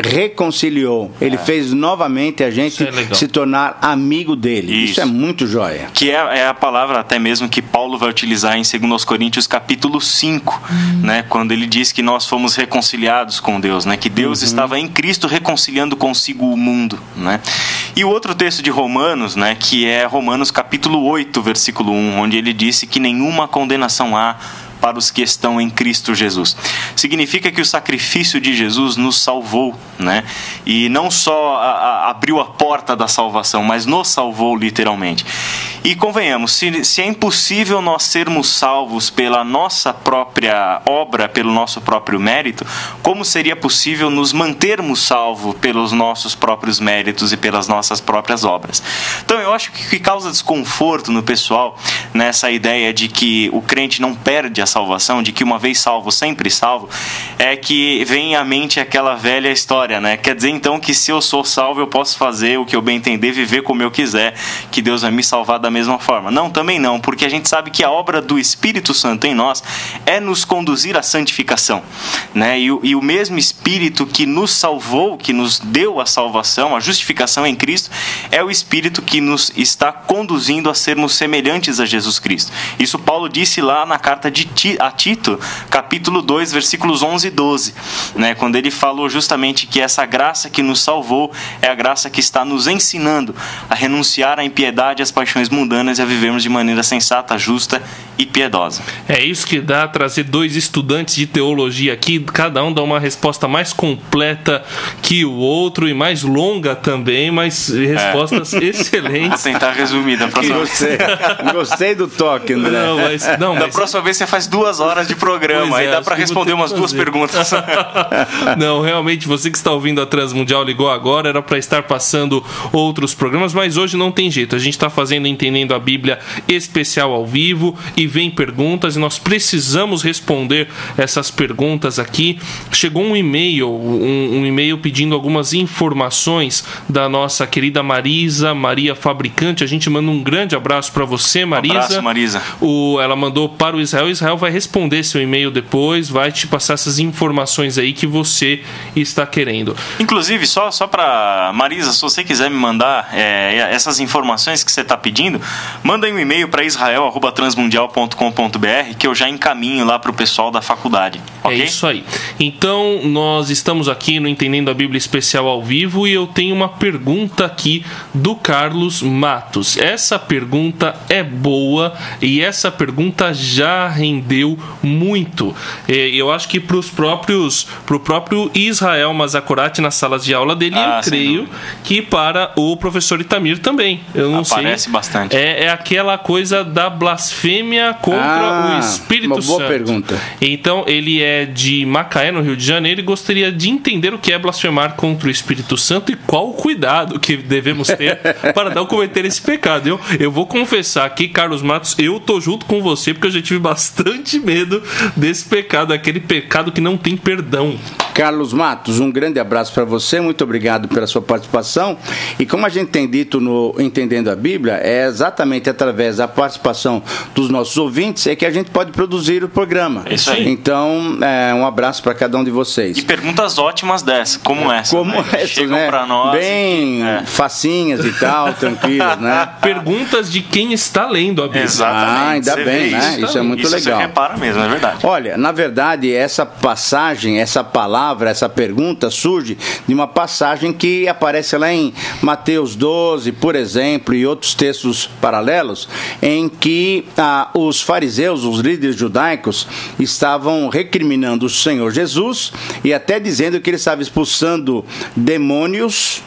reconciliou. Ele fez novamente a gente se tornar amigo dele. Isso é muito joia. Que é a palavra até mesmo que Paulo vai utilizar em 2 Coríntios capítulo 5, né? Quando ele diz que nós fomos reconciliados com Deus, né? Que Deus estava em Cristo reconciliando consigo o mundo, né? E o outro texto de Romanos, né, que é Romanos capítulo 8, versículo 1, onde ele disse que nenhuma condenação há para os que estão em Cristo Jesus. Significa que o sacrifício de Jesus nos salvou, né? E não só abriu a porta da salvação, mas nos salvou literalmente. E convenhamos, se é impossível nós sermos salvos pela nossa própria obra, pelo nosso próprio mérito, como seria possível nos mantermos salvos pelos nossos próprios méritos e pelas nossas próprias obras? Então eu acho que o que causa desconforto no pessoal, nessa ideia de que o crente não perde a salvação, de que uma vez salvo, sempre salvo, é que vem à mente aquela velha história, né? Quer dizer então que se eu sou salvo eu posso fazer o que eu bem entender, viver como eu quiser, que Deus vai me salvar da mesma forma. Não, também não, porque a gente sabe que a obra do Espírito Santo em nós é nos conduzir à santificação, né? E o mesmo Espírito que nos salvou, que nos deu a salvação, a justificação em Cristo, é o Espírito que nos está conduzindo a sermos semelhantes a Jesus Cristo. Isso Paulo disse lá na carta a Tito, capítulo 2, versículos 11 e 12, né? Quando ele falou justamente que essa graça que nos salvou é a graça que está nos ensinando a renunciar à impiedade e às paixões mundanas e a vivermos de maneira sensata, justa e piedosa. É isso que dá trazer dois estudantes de teologia aqui, cada um dá uma resposta mais completa que o outro e mais longa também, mas respostas excelentes. Vou tentar resumir da próxima vez. Gostei do toque, André. Da próxima vez você faz 2 horas de programa, aí dá para responder umas 2 perguntas. Não, realmente, você que está ouvindo a Transmundial ligou agora, era para estar passando outros programas, mas hoje não tem jeito, a gente está fazendo Entendendo a Bíblia especial ao vivo e vem perguntas e nós precisamos responder essas perguntas aqui. Chegou um e-mail, um e-mail pedindo algumas informações da nossa querida Maria Fabricante. A gente manda um grande abraço para você, Marisa. Abraço, Marisa. Ela mandou para o Israel vai responder seu e-mail depois, vai te passar essas informações aí que você está querendo. Inclusive, só para Marisa, se você quiser me mandar essas informações que você está pedindo, manda aí um e-mail para israel@transmundial.com.br que eu já encaminho lá para o pessoal da faculdade. Okay? É isso aí. Então, nós estamos aqui no Entendendo a Bíblia especial ao vivo e eu tenho uma pergunta aqui do Carlos Matos. Essa pergunta é boa e essa pergunta já rendeu muito. Eu acho que pro próprio Israel Mazakorati nas salas de aula dele, eu creio que para o professor Itamir também. Eu não sei. Aparece bastante. É aquela coisa da blasfêmia contra o Espírito Santo. Uma boa pergunta. Então, ele é de Macaé, no Rio de Janeiro, e gostaria de entender o que é blasfemar contra o Espírito Santo e qual o cuidado que devemos ter para não cometer esse pecado. Eu vou confessar aqui, Carlos Matos, eu tô junto com você porque eu já tive bastante medo desse pecado, aquele pecado que não tem perdão. Carlos Matos, um grande abraço para você, muito obrigado pela sua participação. E como a gente tem dito no Entendendo a Bíblia, é exatamente através da participação dos nossos ouvintes é que a gente pode produzir o programa. Isso aí. Então, um abraço para cada um de vocês. E perguntas ótimas dessas, como essa. Como né? essas, Chegam né? para nós. Bem facinhas e tal, tranquilas, né? Perguntas de quem está lendo a Bíblia. Exatamente. Ainda bem, né? Isso é muito legal. Você repara mesmo, é verdade. Olha, na verdade, essa passagem, essa palavra, essa pergunta surge de uma passagem que aparece lá em Mateus 12, por exemplo, e outros textos paralelos, em que os fariseus, os líderes judaicos, estavam recriminando o Senhor Jesus e até dizendo que ele estava expulsando demônios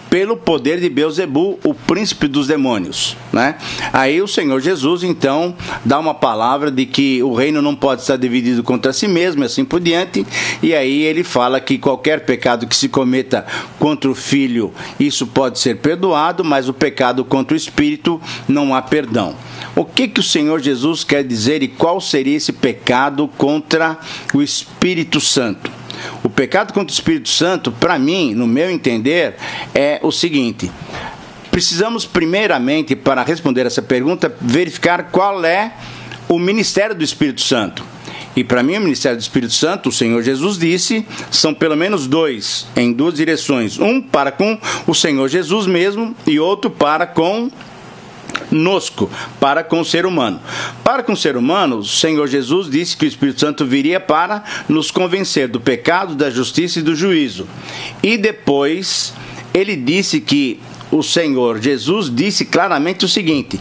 pelo poder de Beelzebul, o príncipe dos demônios, né? Aí o Senhor Jesus, então, dá uma palavra de que o reino não pode estar dividido contra si mesmo, e assim por diante, e aí ele fala que qualquer pecado que se cometa contra o Filho, isso pode ser perdoado, mas o pecado contra o Espírito não há perdão. O que o Senhor Jesus quer dizer e qual seria esse pecado contra o Espírito Santo? O pecado contra o Espírito Santo, para mim, no meu entender, é o seguinte: precisamos primeiramente, para responder essa pergunta, verificar qual é o ministério do Espírito Santo. E para mim o ministério do Espírito Santo, o Senhor Jesus disse, são pelo menos 2, em 2 direções. Um para com o Senhor Jesus mesmo e outro para com para com o ser humano. Para com o ser humano, o Senhor Jesus disse que o Espírito Santo viria para nos convencer do pecado, da justiça e do juízo. E depois, ele disse que o Senhor Jesus disse claramente o seguinte,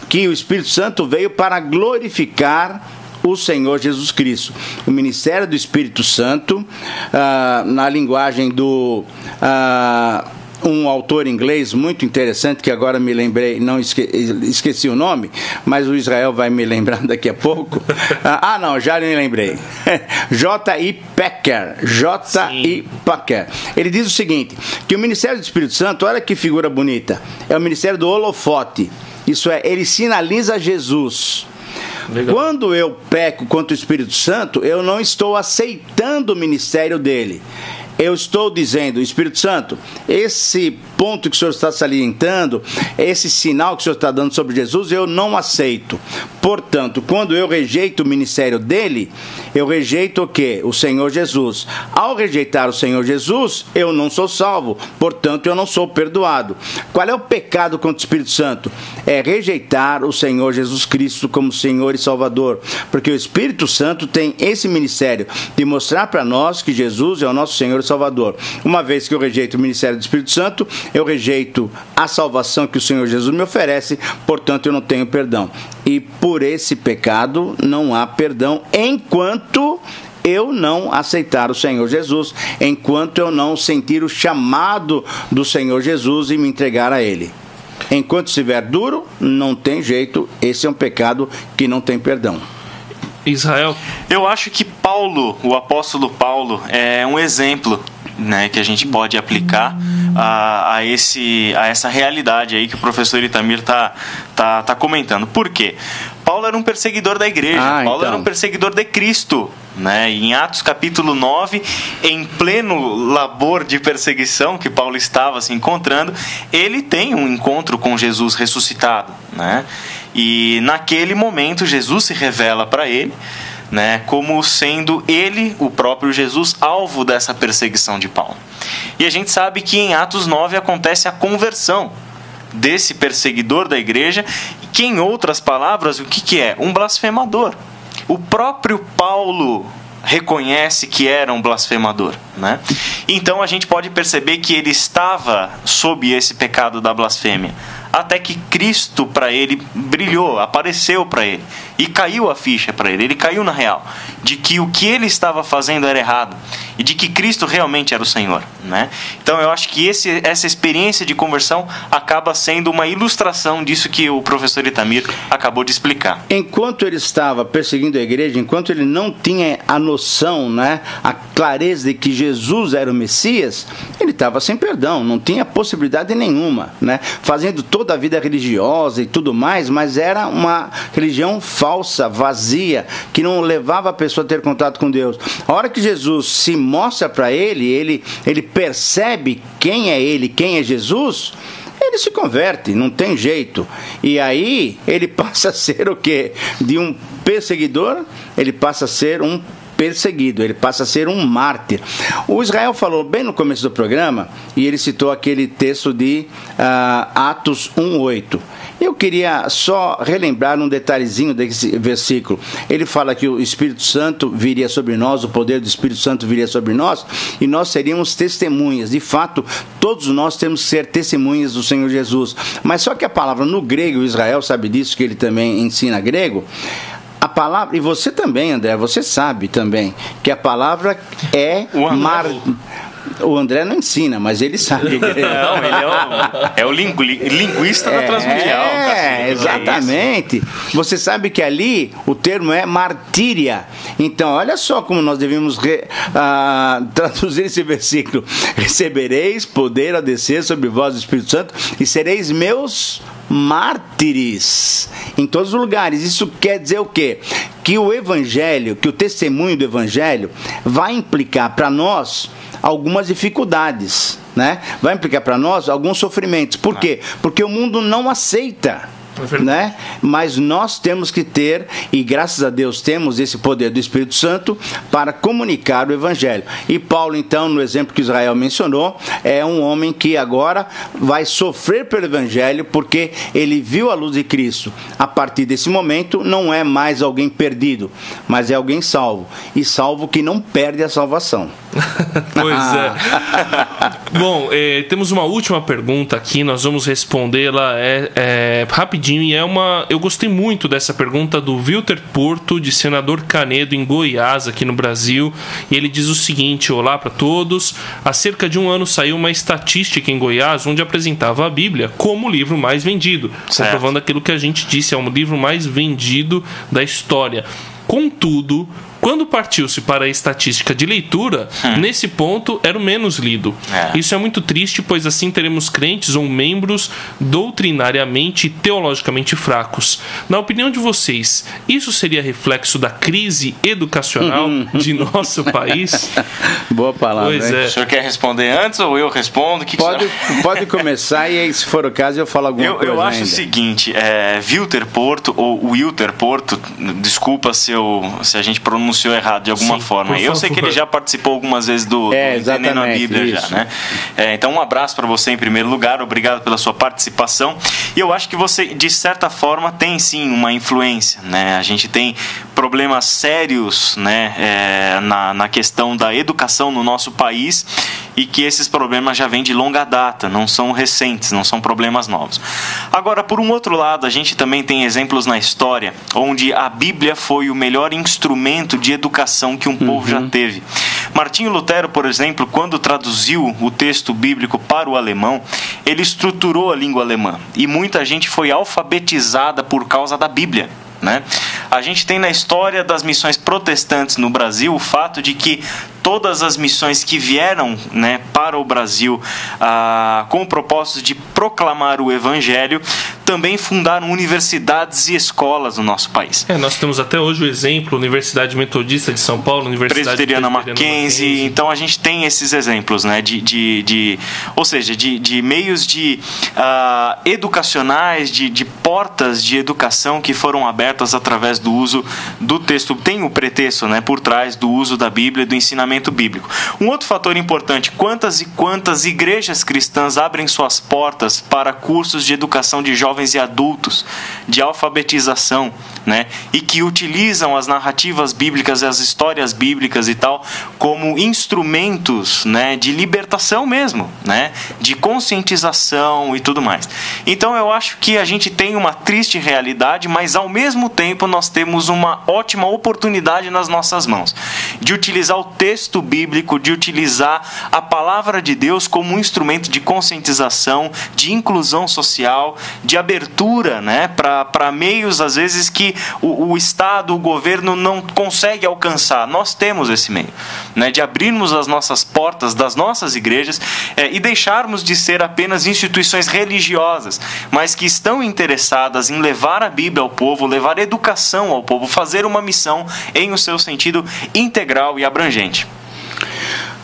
que o Espírito Santo veio para glorificar o Senhor Jesus Cristo. O ministério do Espírito Santo, na linguagem um autor inglês muito interessante, que agora me lembrei, não esqueci o nome, mas o Israel vai me lembrar daqui a pouco. Não, já me lembrei. J.I. Packer. J.I. Packer. Ele diz o seguinte, que o ministério do Espírito Santo, olha que figura bonita, é o ministério do holofote. Isso é, ele sinaliza Jesus. Legal. Quando eu peco contra o Espírito Santo, eu não estou aceitando o ministério dele. Eu estou dizendo, Espírito Santo, esse ponto que o Senhor está salientando, esse sinal que o Senhor está dando sobre Jesus, eu não aceito. Portanto, quando eu rejeito o ministério dele, eu rejeito o quê? O Senhor Jesus. Ao rejeitar o Senhor Jesus, eu não sou salvo. Portanto, eu não sou perdoado. Qual é o pecado contra o Espírito Santo? É rejeitar o Senhor Jesus Cristo como Senhor e Salvador. Porque o Espírito Santo tem esse ministério de mostrar para nós que Jesus é o nosso Senhor e Salvador. Uma vez que eu rejeito o ministério do Espírito Santo, eu rejeito a salvação que o Senhor Jesus me oferece, portanto eu não tenho perdão. E por esse pecado não há perdão enquanto eu não aceitar o Senhor Jesus, enquanto eu não sentir o chamado do Senhor Jesus e me entregar a Ele. Enquanto estiver duro, não tem jeito, esse é um pecado que não tem perdão. Israel? Eu acho que Paulo, o apóstolo Paulo, é um exemplo, né, que a gente pode aplicar a essa realidade aí que o professor Itamir tá comentando. Por quê? Paulo era um perseguidor da igreja, Paulo era um perseguidor de Cristo, né? Em Atos capítulo 9, em pleno labor de perseguição que Paulo estava se encontrando, ele tem um encontro com Jesus ressuscitado, né? E naquele momento Jesus se revela para ele, né, como sendo ele, o próprio Jesus, alvo dessa perseguição de Paulo. E a gente sabe que em Atos 9 acontece a conversão desse perseguidor da igreja, que em outras palavras, o que é? Um blasfemador. O próprio Paulo reconhece que era um blasfemador, né? Então a gente pode perceber que ele estava sob esse pecado da blasfêmia, até que Cristo para ele brilhou, apareceu para ele e caiu a ficha para ele, ele caiu na real de que o que ele estava fazendo era errado e de que Cristo realmente era o Senhor, né? Então eu acho que essa experiência de conversão acaba sendo uma ilustração disso que o professor Itamir acabou de explicar. Enquanto ele estava perseguindo a igreja, enquanto ele não tinha a noção, né, a clareza de que Jesus era o Messias, ele estava sem perdão, não tinha possibilidade nenhuma, né? Fazendo toda a vida religiosa e tudo mais, mas era uma religião falsa, vazia, que não levava a pessoa a ter contato com Deus. A hora que Jesus se mostra para ele percebe quem é ele, quem é Jesus, ele se converte, não tem jeito. E aí ele passa a ser o quê? De um perseguidor, ele passa a ser um perseguido, ele passa a ser um mártir. O Israel falou bem no começo do programa, e ele citou aquele texto de Atos 1:8. Eu queria só relembrar um detalhezinho desse versículo. Ele fala que o Espírito Santo viria sobre nós, o poder do Espírito Santo viria sobre nós, e nós seríamos testemunhas. De fato, todos nós temos que ser testemunhas do Senhor Jesus. Mas só que a palavra no grego, o Israel sabe disso, que ele também ensina grego, a palavra, e você também, André, você sabe também, que a palavra é O André não ensina, mas ele sabe. Não, ele é o linguista da Transmundial. Exatamente. Você sabe que ali o termo é martíria. Então, olha só como nós devemos traduzir esse versículo. Recebereis poder a descer sobre vós o Espírito Santo e sereis meus mártires em todos os lugares. Isso quer dizer o quê? Que o evangelho, que o testemunho do evangelho vai implicar para nós algumas dificuldades, né? Vai implicar para nós alguns sofrimentos. Por quê? Porque o mundo não aceita, né? Mas nós temos que ter, e graças a Deus temos esse poder do Espírito Santo para comunicar o Evangelho. E Paulo, então, no exemplo que Israel mencionou, é um homem que agora vai sofrer pelo Evangelho porque ele viu a luz de Cristo. A partir desse momento, não é mais alguém perdido, mas é alguém salvo. E salvo que não perde a salvação. Pois é. Bom, temos uma última pergunta aqui, nós vamos respondê-la rapidinho, e é uma Eu gostei muito dessa pergunta do Wilter Porto, de Senador Canedo, em Goiás, aqui no Brasil. E ele diz o seguinte: olá para todos. Há cerca de um ano saiu uma estatística em Goiás onde apresentava a Bíblia como o livro mais vendido. Certo. Comprovando aquilo que a gente disse, é o livro mais vendido da história. Contudo, quando partiu-se para a estatística de leitura, nesse ponto era o menos lido. Isso é muito triste, pois assim teremos crentes ou membros doutrinariamente e teologicamente fracos. Na opinião de vocês, isso seria reflexo da crise educacional de nosso país? Boa palavra. Pois hein? é. O senhor quer responder antes ou eu respondo? Pode começar e aí, se for o caso, eu falo alguma coisa Eu acho ainda. o seguinte, Wilter Porto, ou Wilter Porto, desculpa se a gente pronunciou errado de alguma Sim, forma. por Eu sei que favor. ele já participou algumas vezes do Entendendo a Bíblia, isso. já, né? Então, um abraço para você em primeiro lugar, obrigado pela sua participação. E eu acho que você, de certa forma, tem sim uma influência, né? A gente tem problemas sérios, né, na questão da educação no nosso país, e que esses problemas já vêm de longa data, não são recentes, não são problemas novos. Agora, por um outro lado, a gente também tem exemplos na história onde a Bíblia foi o melhor instrumento de educação que um povo já teve. Martinho Lutero, por exemplo, quando traduziu o texto bíblico para o alemão, ele estruturou a língua alemã, e muita gente foi alfabetizada por causa da Bíblia, né? A gente tem na história das missões protestantes no Brasil o fato de que todas as missões que vieram, né, para o Brasil com o propósito de proclamar o Evangelho também fundaram universidades e escolas no nosso país. Nós temos até hoje o exemplo, Universidade Metodista de São Paulo, Universidade Presbiteriana Mackenzie. Então a gente tem esses exemplos, né, ou seja, de meios educacionais, de portas de educação que foram abertas através do uso do texto. Tem o pretexto, né, por trás do uso da Bíblia e do ensinamento bíblico. Um outro fator importante: quantas e quantas igrejas cristãs abrem suas portas para cursos de educação de jovens e adultos, de alfabetização, né, e que utilizam as narrativas bíblicas e as histórias bíblicas e tal como instrumentos, né, de libertação mesmo, né, de conscientização e tudo mais. Então eu acho que a gente tem uma triste realidade, mas ao mesmo tempo nós temos uma ótima oportunidade nas nossas mãos de utilizar o texto bíblico, de utilizar a palavra de Deus como um instrumento de conscientização, de inclusão social, de abertura, né, para meios às vezes que o Estado, o governo não consegue alcançar. Nós temos esse meio, né, de abrirmos as nossas portas das nossas igrejas e deixarmos de ser apenas instituições religiosas, mas que estão interessadas em levar a Bíblia ao povo, levar educação ao povo, fazer uma missão em o seu sentido integral e abrangente.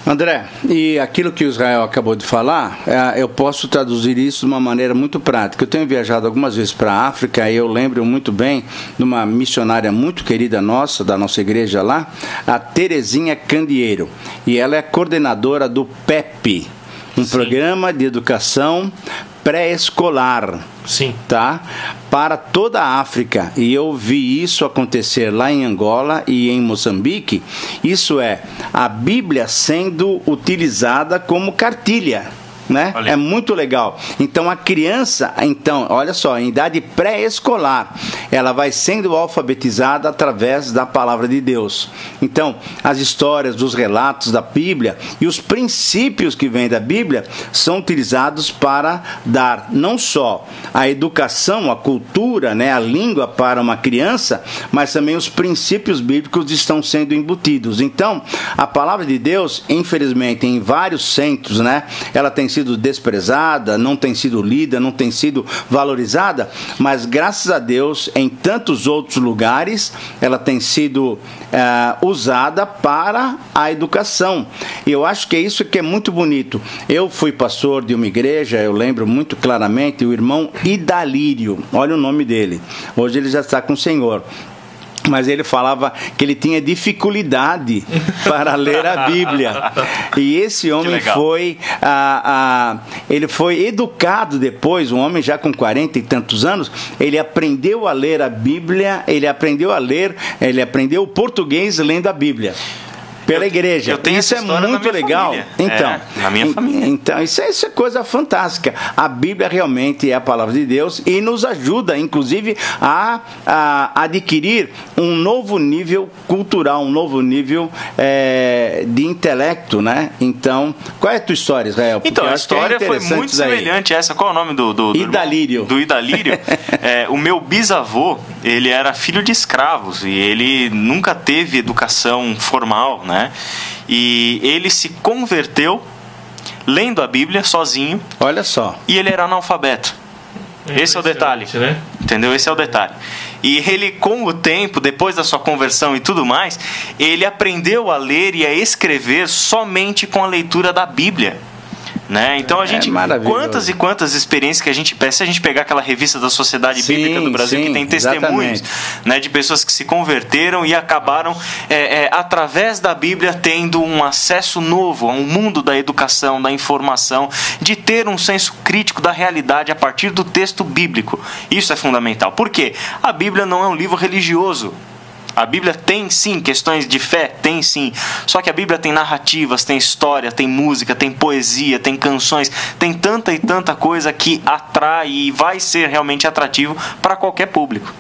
André, e aquilo que o Israel acabou de falar, eu posso traduzir isso de uma maneira muito prática. Eu tenho viajado algumas vezes para a África e eu lembro muito bem de uma missionária muito querida nossa, da nossa igreja lá, a Terezinha Candeeiro. E ela é coordenadora do PEP, um programa de educação pré-escolar. Sim. Tá? Para toda a África. E eu vi isso acontecer lá em Angola e em Moçambique. Isso é a Bíblia sendo utilizada como cartilha. Né? É muito legal. Então a criança, olha só, em idade pré-escolar, ela vai sendo alfabetizada através da palavra de Deus. Então, as histórias, os relatos da Bíblia e os princípios que vêm da Bíblia são utilizados para dar não só a educação, a cultura, né, a língua para uma criança, mas também os princípios bíblicos estão sendo embutidos. Então, a palavra de Deus, infelizmente, em vários centros, né, ela tem sido desprezada, não tem sido lida, não tem sido valorizada, mas graças a Deus, em tantos outros lugares, ela tem sido usada para a educação. E eu acho que é isso que é muito bonito. Eu fui pastor de uma igreja, eu lembro muito claramente, o irmão Idalírio, olha o nome dele, hoje ele já está com o Senhor. Mas ele falava que ele tinha dificuldade para ler a Bíblia. E esse homem foi ele foi educado depois, um homem já com 40 e tantos anos, ele aprendeu a ler a Bíblia, ele aprendeu o português lendo a Bíblia. pela igreja. Eu tenho isso essa é história muito na minha legal. família. Então, na minha família. Então, isso é coisa fantástica. A Bíblia realmente é a palavra de Deus e nos ajuda, inclusive, a adquirir um novo nível cultural, um novo nível de intelecto, né? Então, qual é a tua história, Israel? Porque então, a história foi muito semelhante a essa. Qual é o nome do Idalírio. Do Idalírio. O meu bisavô, ele era filho de escravos e ele nunca teve educação formal, né? E ele se converteu lendo a Bíblia sozinho. Olha só. E ele era analfabeto. Esse é o detalhe, né? Entendeu? Esse é o detalhe. E ele, com o tempo, depois da sua conversão e tudo mais, ele aprendeu a ler e a escrever somente com a leitura da Bíblia. Né? Então a gente, quantas e quantas experiências que a gente pega, se a gente pegar aquela revista da Sociedade Bíblica do Brasil, que tem testemunhos, né, de pessoas que se converteram e acabaram através da Bíblia tendo um acesso novo a um mundo da educação, da informação, de ter um senso crítico da realidade a partir do texto bíblico. Isso é fundamental. Por quê? A Bíblia não é um livro religioso. A Bíblia tem sim questões de fé, tem sim. Só que a Bíblia tem narrativas, tem história, tem música, tem poesia, tem canções, tem tanta e tanta coisa que atrai e vai ser realmente atrativo para qualquer público.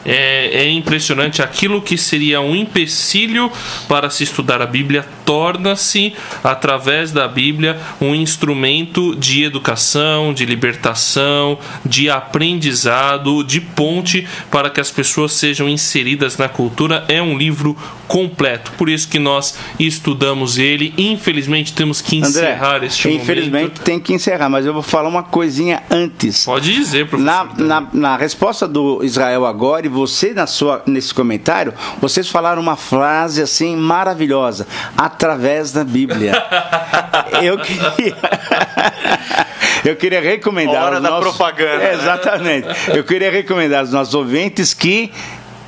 É impressionante, aquilo que seria um empecilho para se estudar a Bíblia torna-se, através da Bíblia, um instrumento de educação, de libertação, de aprendizado, de ponte para que as pessoas sejam inseridas na cultura. É um livro completo, por isso que nós estudamos ele. Infelizmente temos que encerrar este momento. Infelizmente tem que encerrar, mas eu vou falar uma coisinha antes. Pode dizer, professor. Na resposta do Israel agora, e você nesse comentário, vocês falaram uma frase assim maravilhosa: através da Bíblia. Eu queria recomendar hora da propaganda. Exatamente. Eu queria recomendar aos nossos ouvintes que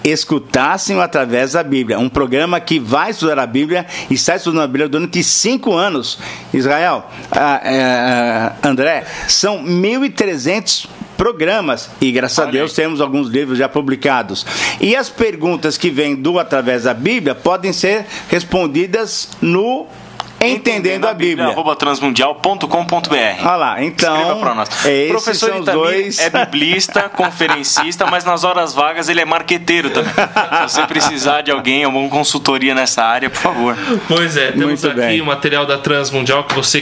escutassem através da Bíblia. Um programa que vai estudar a Bíblia, está estudando a Bíblia durante 5 anos. Israel, André, são 1.300 programas e graças a Deus temos alguns livros já publicados. E as perguntas que vêm através da Bíblia podem ser respondidas no Entendendo a Bíblia. @transmundial.com.br. Olha lá, então. Escreva para nós. O professor Itamir é biblista, conferencista, mas nas horas vagas ele é marqueteiro também. Se você precisar de alguém, alguma consultoria nessa área, por favor. Pois é, temos Muito aqui bem. o material da Transmundial que você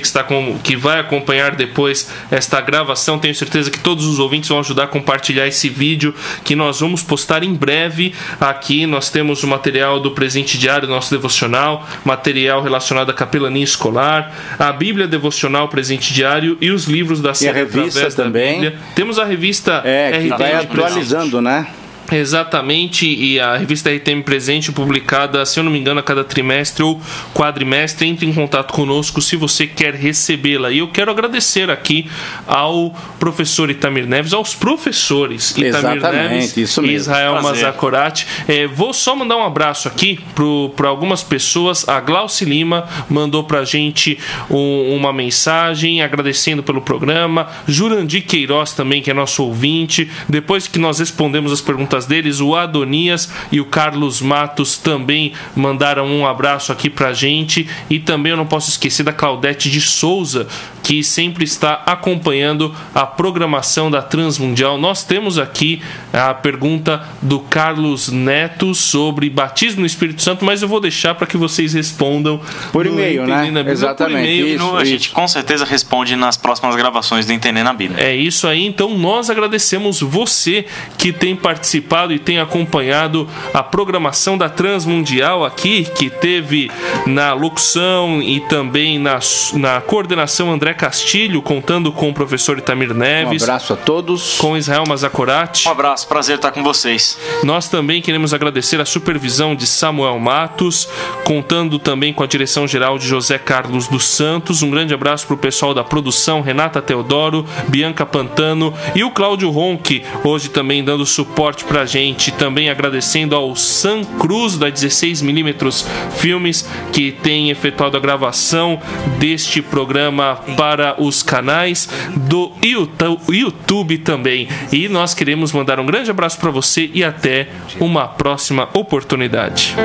que vai acompanhar depois esta gravação. Tenho certeza que todos os ouvintes vão ajudar a compartilhar esse vídeo que nós vamos postar em breve. Aqui nós temos o material do presente diário, nosso devocional, material relacionado à capelania escolar, a Bíblia devocional presente diário e os livros da série a revista através também. da Bíblia. Temos a revista que RTM vai atualizando, né? Exatamente, e a revista RTM Presente, publicada, se eu não me engano, a cada trimestre ou quadrimestre. Entre em contato conosco se você quer recebê-la. E eu quero agradecer aqui ao professor Itamir Neves, aos professores Itamir Neves isso e mesmo. Israel Mazakorati. Vou só mandar um abraço aqui para algumas pessoas. A Glauci Lima mandou pra gente uma mensagem agradecendo pelo programa. Jurandir Queiroz também, que é nosso ouvinte. Depois que nós respondemos as perguntas deles, o Adonias e o Carlos Matos também mandaram um abraço aqui pra gente. E também eu não posso esquecer da Claudete de Souza, que sempre está acompanhando a programação da Transmundial. Nós temos aqui a pergunta do Carlos Neto sobre batismo no Espírito Santo, mas eu vou deixar para que vocês respondam por e-mail, né? Exatamente. Por e-mail. A gente com certeza responde nas próximas gravações do Entendendo a Bíblia. É isso aí. Então nós agradecemos você que tem participado e tem acompanhado a programação da Transmundial aqui, que teve na locução e também na coordenação André Castilho, contando com o professor Itamir Neves. Um abraço a todos. Com Israel Mazakorati. Um abraço, prazer estar com vocês. Nós também queremos agradecer a supervisão de Samuel Matos, contando também com a direção geral de José Carlos dos Santos. Um grande abraço para o pessoal da produção, Renata Teodoro, Bianca Pantano e o Cláudio Ronque, hoje também dando suporte pra gente. Também agradecendo ao Sam Cruz da 16mm Filmes, que tem efetuado a gravação deste programa para os canais do YouTube também. E nós queremos mandar um grande abraço para você e até uma próxima oportunidade.